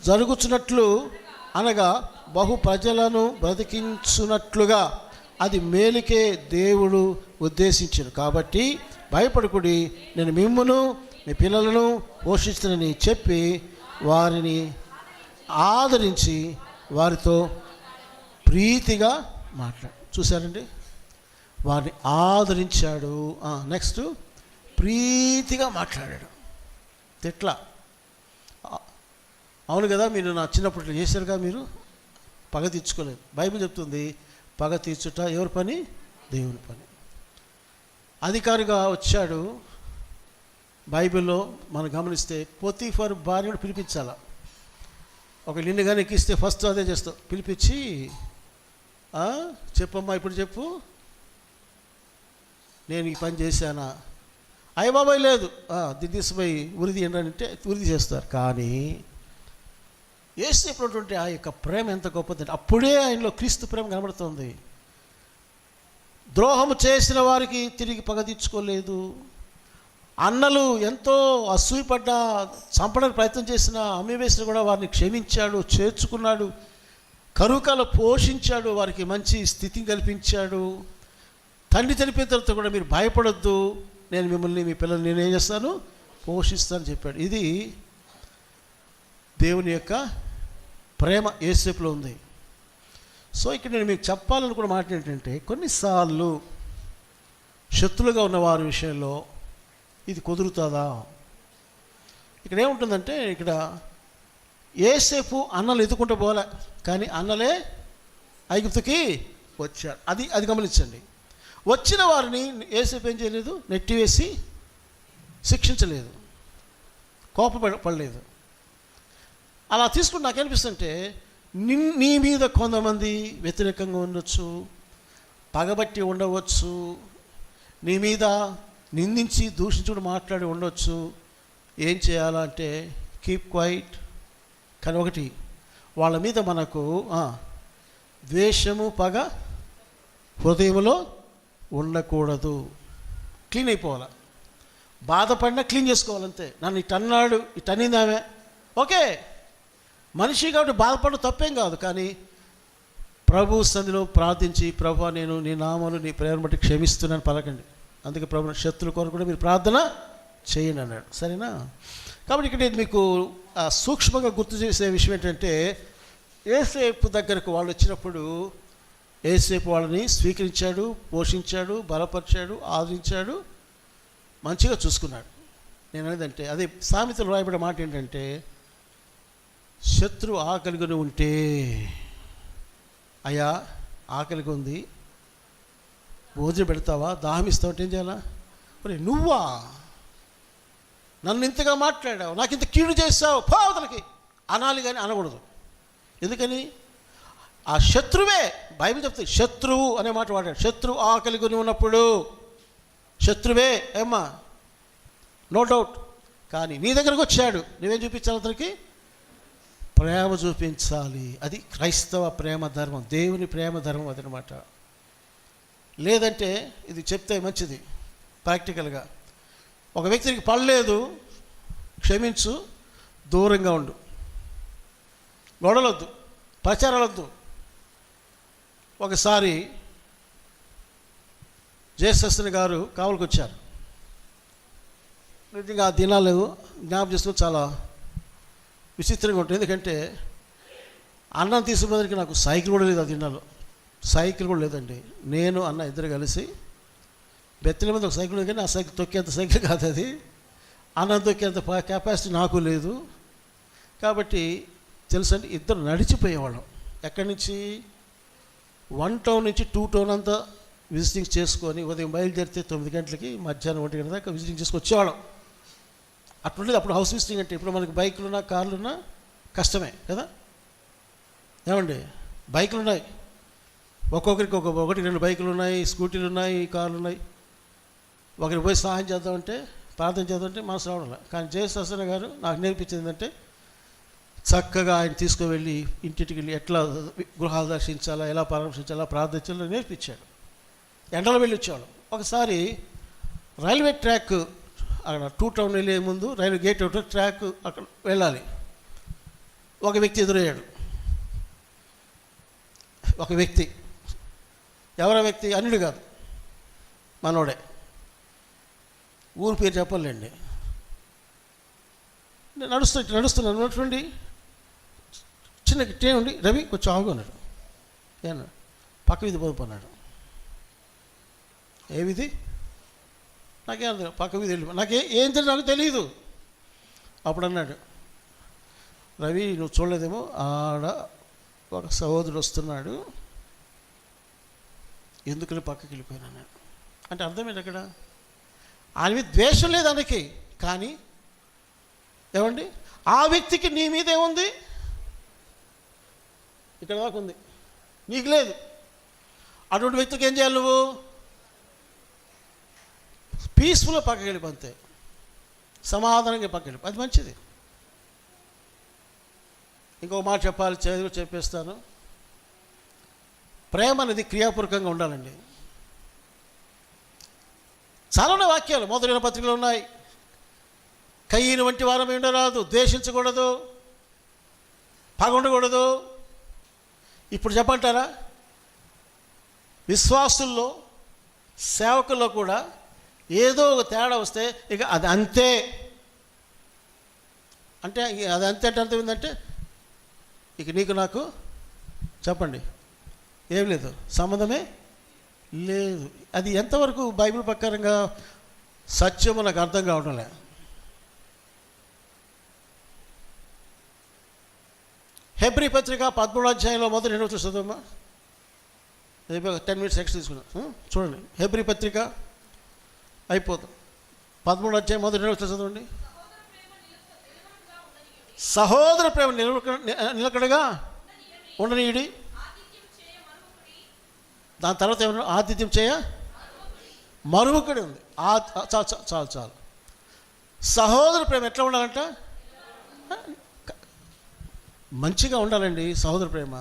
జరుగుచున్నట్లు అనగా బహు ప్రజలను బ్రతికించున్నట్లుగా అది మేలుకే దేవుడు ఉద్దేశించాడు. కాబట్టి భయపడకుడి, నేను మిమ్మును మీ పిల్లలను పోషిస్తానని చెప్పి వారిని ఆదరించి వారితో ప్రీతిగా చూశారండి, వారిని ఆదరించాడు. నెక్స్ట్ ప్రీతిగా మాట్లాడాడు. ఎట్లా? అవును కదా, మీరు నా చిన్నప్పుడు చేశారుగా, మీరు పగ తీర్చుకోలేదు. బైబిల్ చెప్తుంది, పగ తీర్చుట ఎవరి పని? దేవుని పని. అధికారిగా వచ్చాడు. బైబిల్లో మనం గమనిస్తే పోతీఫర్ భార్యను పిలిపించాల. ఒక నిన్ను కానీ ఎక్కిస్తే ఫస్ట్ అదే చేస్తావు, పిలిపించి చెప్పమ్మా, ఇప్పుడు చెప్పు, నేను ఈ పని చేశానా? అయ్య బాబాయ్ లేదు, దిద్దిసిపోయి ఉరిది ఏంటంటే ఉరిది చేస్తారు. కానీ యేసుప్రభుటువంటి ఆ యొక్క ప్రేమ ఎంత గొప్పదంటే, అప్పుడే ఆయనలో క్రీస్తు ప్రేమ కనబడుతుంది. ద్రోహము చేసిన వారికి తిరిగి పగ తీర్చుకోలేదు. అన్నలు ఎంతో అసూయపడ్డ, చంపడానికి ప్రయత్నం చేసిన, అమ్మివేసిన కూడా వారిని క్షమించాడు, చేర్చుకున్నాడు, కరువుకాలు పోషించాడు, వారికి మంచి స్థితిని కల్పించాడు. తండ్రి చనిపోయిన తర్వాత కూడా మీరు భయపడొద్దు, నేను మిమ్మల్ని మీ పిల్లల్ని నేనేం చేస్తాను, పోషిస్తాను చెప్పాడు. ఇది దేవుని యొక్క ప్రేమ యేసేపులో ఉంది. సో ఇక్కడ నేను మీకు చెప్పాలనుకున్న మాట ఏంటంటే, కొన్నిసార్లు శత్రులుగా ఉన్న వారి విషయంలో ఇది కుదురుతుందా? ఇక్కడ ఏముంటుందంటే, ఇక్కడ యోసేపు అన్నలు ఎదుకుంటూ పోలే, కానీ అన్నలే ఐగుప్తుకి వచ్చారు. అది గమనించండి. వచ్చిన వారిని యోసేపు ఏం చేయలేదు, నెట్టివేసి శిక్షించలేదు, కోపపడలేదు. అలా తీసుకుని నాకు అనిపిస్తుంటే, నీ మీద కొంతమంది వ్యతిరేకంగా ఉండొచ్చు, పగబట్టి ఉండవచ్చు, నీ మీద నిందించి దూషించుడు మాట్లాడి ఉండొచ్చు. ఏం చేయాలంటే కీప్ క్వైట్. కానీ ఒకటి, వాళ్ళ మీద మనకు ద్వేషము, పగ హృదయంలో ఉండకూడదు. క్లీన్ అయిపోవాలి. బాధపడినా క్లీన్ చేసుకోవాలంతే. నన్ను ఇటన్నాడు, ఇటనింది ఆమె, ఓకే, మనిషి కాబట్టి బాధపడడం తప్పేం కాదు. కానీ ప్రభు సన్నిధిలో ప్రార్థించి, ప్రభు నేను నీ నామమును నీ ప్రేమను బట్టి క్షమిస్తున్నాను పలకండి. అందుకే ప్రభు శత్రుల కొరకు కూడా మీరు ప్రార్థన చేయండి అన్నాడు. సరేనా? కాబట్టి ఇక్కడ నేను మీకు సూక్ష్మంగా గుర్తు చేసే విషయం ఏంటంటే, యేసేపు దగ్గరకు వాళ్ళు వచ్చినప్పుడు యేసేపు వాళ్ళని స్వీకరించాడు, పోషించాడు, బలపరిచాడు, ఆదరించాడు, మంచిగా చూసుకున్నాడు. నేను అనేదంటే, అదే సామెతలు రాయబడే మాట ఏంటంటే, శత్రు ఆకలిగా ఉంటే, అయ్యా ఆకలిగా ఉంది, భోజనం పెడతావా, దాహమిస్తావు అంటే ఏం చేయాలా? మరి నువ్వా నన్ను ఇంతగా మాట్లాడావు, నాకు ఇంత కీడు చేస్తావు, పోవతలకి అనాలి, కానీ అనకూడదు. ఎందుకని? ఆ శత్రువే, బైబిల్ చెప్తుంది శత్రువు అనే మాట వాడాడు. శత్రువు ఆకలి కొని ఉన్నప్పుడు శత్రువే ఏమ్మా, నో డౌట్. కానీ నీ దగ్గరకు వచ్చాడు, నువ్వేం చూపించాలి? అతనికి ప్రేమ చూపించాలి. అది క్రైస్తవ ప్రేమ ధర్మం, దేవుని ప్రేమ ధర్మం అదనమాట. లేదంటే ఇది చెప్తే మంచిది ప్రాక్టికల్గా, ఒక వ్యక్తికి పడలేదు, క్షమించు, దూరంగా ఉండు, గొడవలొద్దు, ప్రచారాలొద్దు. ఒకసారి జయశస్త్రి గారు కావలికి వచ్చారు. నిజంగా ఆ దినాలు జ్ఞాపకం చేసుకుని చాలా విచిత్రంగా ఉంటుంది. ఎందుకంటే అన్నం తీసుకునేందుకు నాకు సైకిల్ కూడా లేదు. ఆ దినాలు సైకిల్ కూడా లేదండి. నేను అన్న ఇద్దరు కలిసి బెత్తల మీద ఒక సైకిల్ ఉంది, కానీ ఆ సైకిల్ తొక్కేంత సైకిల్ కాదు అది. అన్నం తొక్కేంత కెపాసిటీ నాకు లేదు. కాబట్టి తెలుసండి, ఇద్దరు నడిచిపోయేవాళ్ళం. ఎక్కడి నుంచి? 1 టౌన్ నుంచి 2 టౌన్ అంతా విజిటింగ్ చేసుకొని ఉదయం బయలుదేరితే 9 గంటలకి మధ్యాహ్నం 1 గంట దాకా విజిటింగ్ చేసుకొని వచ్చేవాళ్ళం. అట్లుండేది అప్పుడు హౌస్ విజిటింగ్ అంటే. ఇప్పుడు మనకి బైకులున్నా కార్లున్నా కష్టమే కదా ఏమండి? బైకులు ఉన్నాయి, ఒక్కొక్కరికి 1-2 బైకులు ఉన్నాయి, స్కూటీలు ఉన్నాయి, కార్లు ఉన్నాయి. ఒకరికి పోయి సహాయం చేద్దామంటే, ప్రార్థన చేద్దామంటే మనసు రావడం. కానీ జయశాసన గారు నాకు నేర్పించింది ఏంటంటే, చక్కగా ఆయన తీసుకువెళ్ళి ఇంటికి వెళ్ళి ఎట్లా గృహాలు దర్శించాలా, ఎలా పరామర్శించాలా, ప్రార్థించాలో నేర్పించాడు. ఎండలో వెళ్ళి వచ్చేవాళ్ళం. ఒకసారి రైల్వే ట్రాక్ అక్కడ 2 టౌన్ వెళ్ళే ముందు రైల్వే గేట్ ఒకటి ట్రాక్ అక్కడ వెళ్ళాలి. ఒక వ్యక్తి ఎదురయ్యాడు. ఒక వ్యక్తి, ఎవరో వ్యక్తి, అన్యుడు కాదు, మనోడే. ఊరు పేరు చెప్పలేండి. నేను నడుస్తున్నాను ఉన్నటువంటి చిన్న ట్రైన్ ఉండి, రవి కొంచెం ఆగు అన్నాడు. ఏమన్నా పక్క వీధి పోతున్నాడు. ఏ విధి నాకేం అర్థం, పక్క వీధి వెళ్ళి ఏం తెలియదు, నాకు తెలియదు. అప్పుడు అన్నాడు, రవి నువ్వు చూడలేదేమో, ఆడ ఒక సహోదరుడు వస్తున్నాడు, ఎందుకని పక్కకి వెళ్ళిపోయినా అంటే అర్థమేంటి? అక్కడ ఆయన మీద ద్వేషం లేదు ఆయనకి, కానీ ఏమండి ఆ వ్యక్తికి నీ మీద ఏముంది? ఇక్కడ దాకా ఉంది, నీకు లేదు. అటువంటి వ్యక్తికి ఏం చేయాలి? నువ్వు పీస్ఫుల్గా పక్కకి వెళ్ళిపోతే, సమాధానంగా పక్కకి వెళ్ళిపో, అది మంచిది. ఇంకొక మాట చెప్పాలి, చెప్పేస్తాను. ప్రేమ అనేది క్రియాపూర్వకంగా ఉండాలండి. చాలానే వాక్యాలు మొదలైన పత్రికలు ఉన్నాయి. కయ్యను వంటి వారమే ఉండరాదు, ద్వేషించకూడదు, పగ ఉండకూడదు. ఇప్పుడు చెప్పంటారా, విశ్వాసుల్లో సేవకుల్లో కూడా ఏదో ఒక తేడా వస్తే ఇక అది అంతే. అంటే అది అంతే అంటే అర్థం ఏంటంటే, ఇక నీకు నాకు చెప్పండి ఏం లేదు, సంబంధమే లేదు. అది ఎంతవరకు బైబిల్ ప్రకారంగా సత్యము నాకు అర్థం కావడం లే. హెబ్రీ పత్రిక 13వ అధ్యాయంలో మొదటి 2వ వచనం చదవమ్మా. 10 మినిట్స్ ఎక్స్ట్రా తీసుకున్నాం, చూడండి. హెబ్రీ పత్రిక అయిపోతుంది, 13వ అధ్యాయం మొదటి 2వ వచనం చదవండి. సహోదర ప్రేమ నిలకడగా ఉండనీయుడి. దాని తర్వాత ఏమన్నా? ఆతిథ్యం చేయ మరొకటి ఉంది. చాలు. సహోదర ప్రేమ ఎట్లా ఉండాలంట? మంచిగా ఉండాలండి సహోదర ప్రేమ.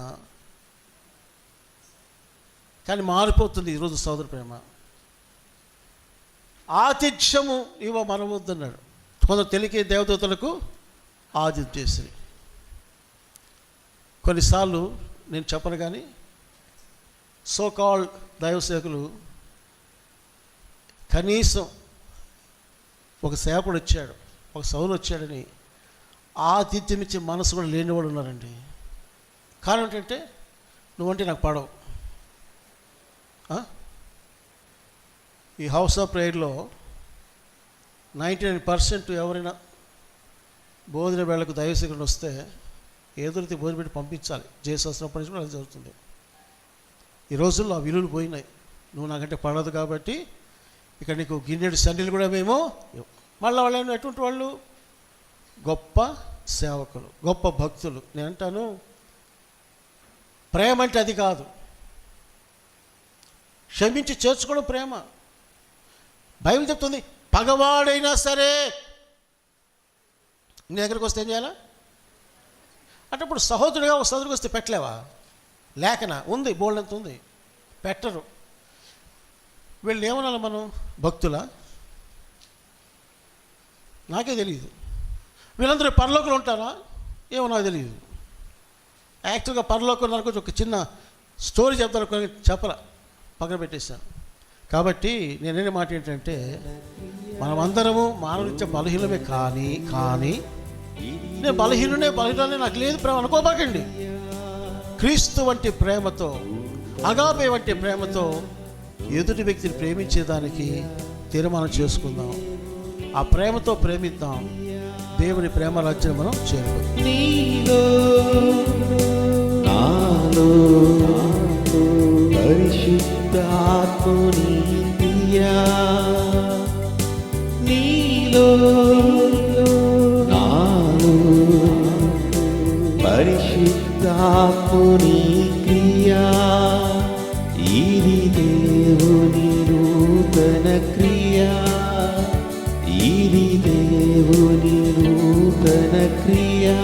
కానీ మారిపోతుంది ఈరోజు సహోదర ప్రేమ. ఆతిథ్యము ఇవ్వ మరవద్దన్నాడు. కొందరు తెలికే దేవదూతలకు ఆతిథ్యం చేసి, కొన్నిసార్లు నేను చెప్పను కానీ సో కాల్డ్ దైవ సేవకులు కనీసం ఒక సేవకుడు వచ్చాడు, ఒక సౌలు వచ్చాడని ఆతిథ్యం ఇచ్చే మనసు కూడా లేని వాళ్ళు ఉన్నారండి. కారణం ఏంటంటే, నువ్వంటే నాకు పడవు. ఈ హౌస్ ఆఫ్ ప్రేయర్లో 99% ఎవరైనా భోజన వేళకు దైవసేవకుడు వస్తే ఏదైతే భోజనం పెట్టి పంపించాలి. జయశాస్త్రం నుంచి కూడా అది జరుగుతుంది. ఈ రోజుల్లో ఆ విలువలు పోయినాయి. నువ్వు నాకంటే పడదు కాబట్టి ఇక్కడ నీకు గిన్నెడు సండిలు కూడా మేము మళ్ళీ వాళ్ళు ఎటువంటి వాళ్ళు? గొప్ప సేవకులు, గొప్ప భక్తులు. నేను అంటాను, ప్రేమ అంటే అది కాదు, క్షమించి చేర్చుకోవడం ప్రేమ. బైబిల్ చెప్తుంది, పగవాడైనా సరే నీ దగ్గరికి వస్తే ఏం చేయాలా అంటే, ఇప్పుడు సహోదరుడిగా ఒక సహోదరికి వస్తే పెట్టలేవా? లేఖన ఉంది, బోల్డంత ఉంది, పెట్టరు. వీళ్ళు ఏమనాలి మనం? భక్తులా? నాకే తెలియదు. వీళ్ళందరూ పరలోకంలో ఉంటారా? ఏమో నాకు తెలియదు. యాక్చువల్గా పరలోకం నాకు ఒక చిన్న స్టోరీ చెప్తాను, చెప్పరా, పక్కన పెట్టేశాను. కాబట్టి నేనే మాట ఏంటంటే, మనమందరము మానవరీత్యా బలహీనమే. కానీ నేను బలహీననే నాకు లేదు ప్రేమ అనుకోబాకండి. క్రీస్తు వంటి ప్రేమతో, అగాపే వంటి ప్రేమతో ఎదుటి వ్యక్తిని ప్రేమించేదానికి తీర్మానం చేసుకుందాం. ఆ ప్రేమతో ప్రేమిద్దాం. దేవుని ప్రేమ రాజ్యం మనం చేరుకుందాం. నీలో నాలో పరిశుద్ధాత్ముని క్రియా, నీలో నాలో పరిశుద్ధాత్ముని క్రియా, ఇది దేవుని నూతన క్రియా, ఇది దేవుని నూతన క్రియా.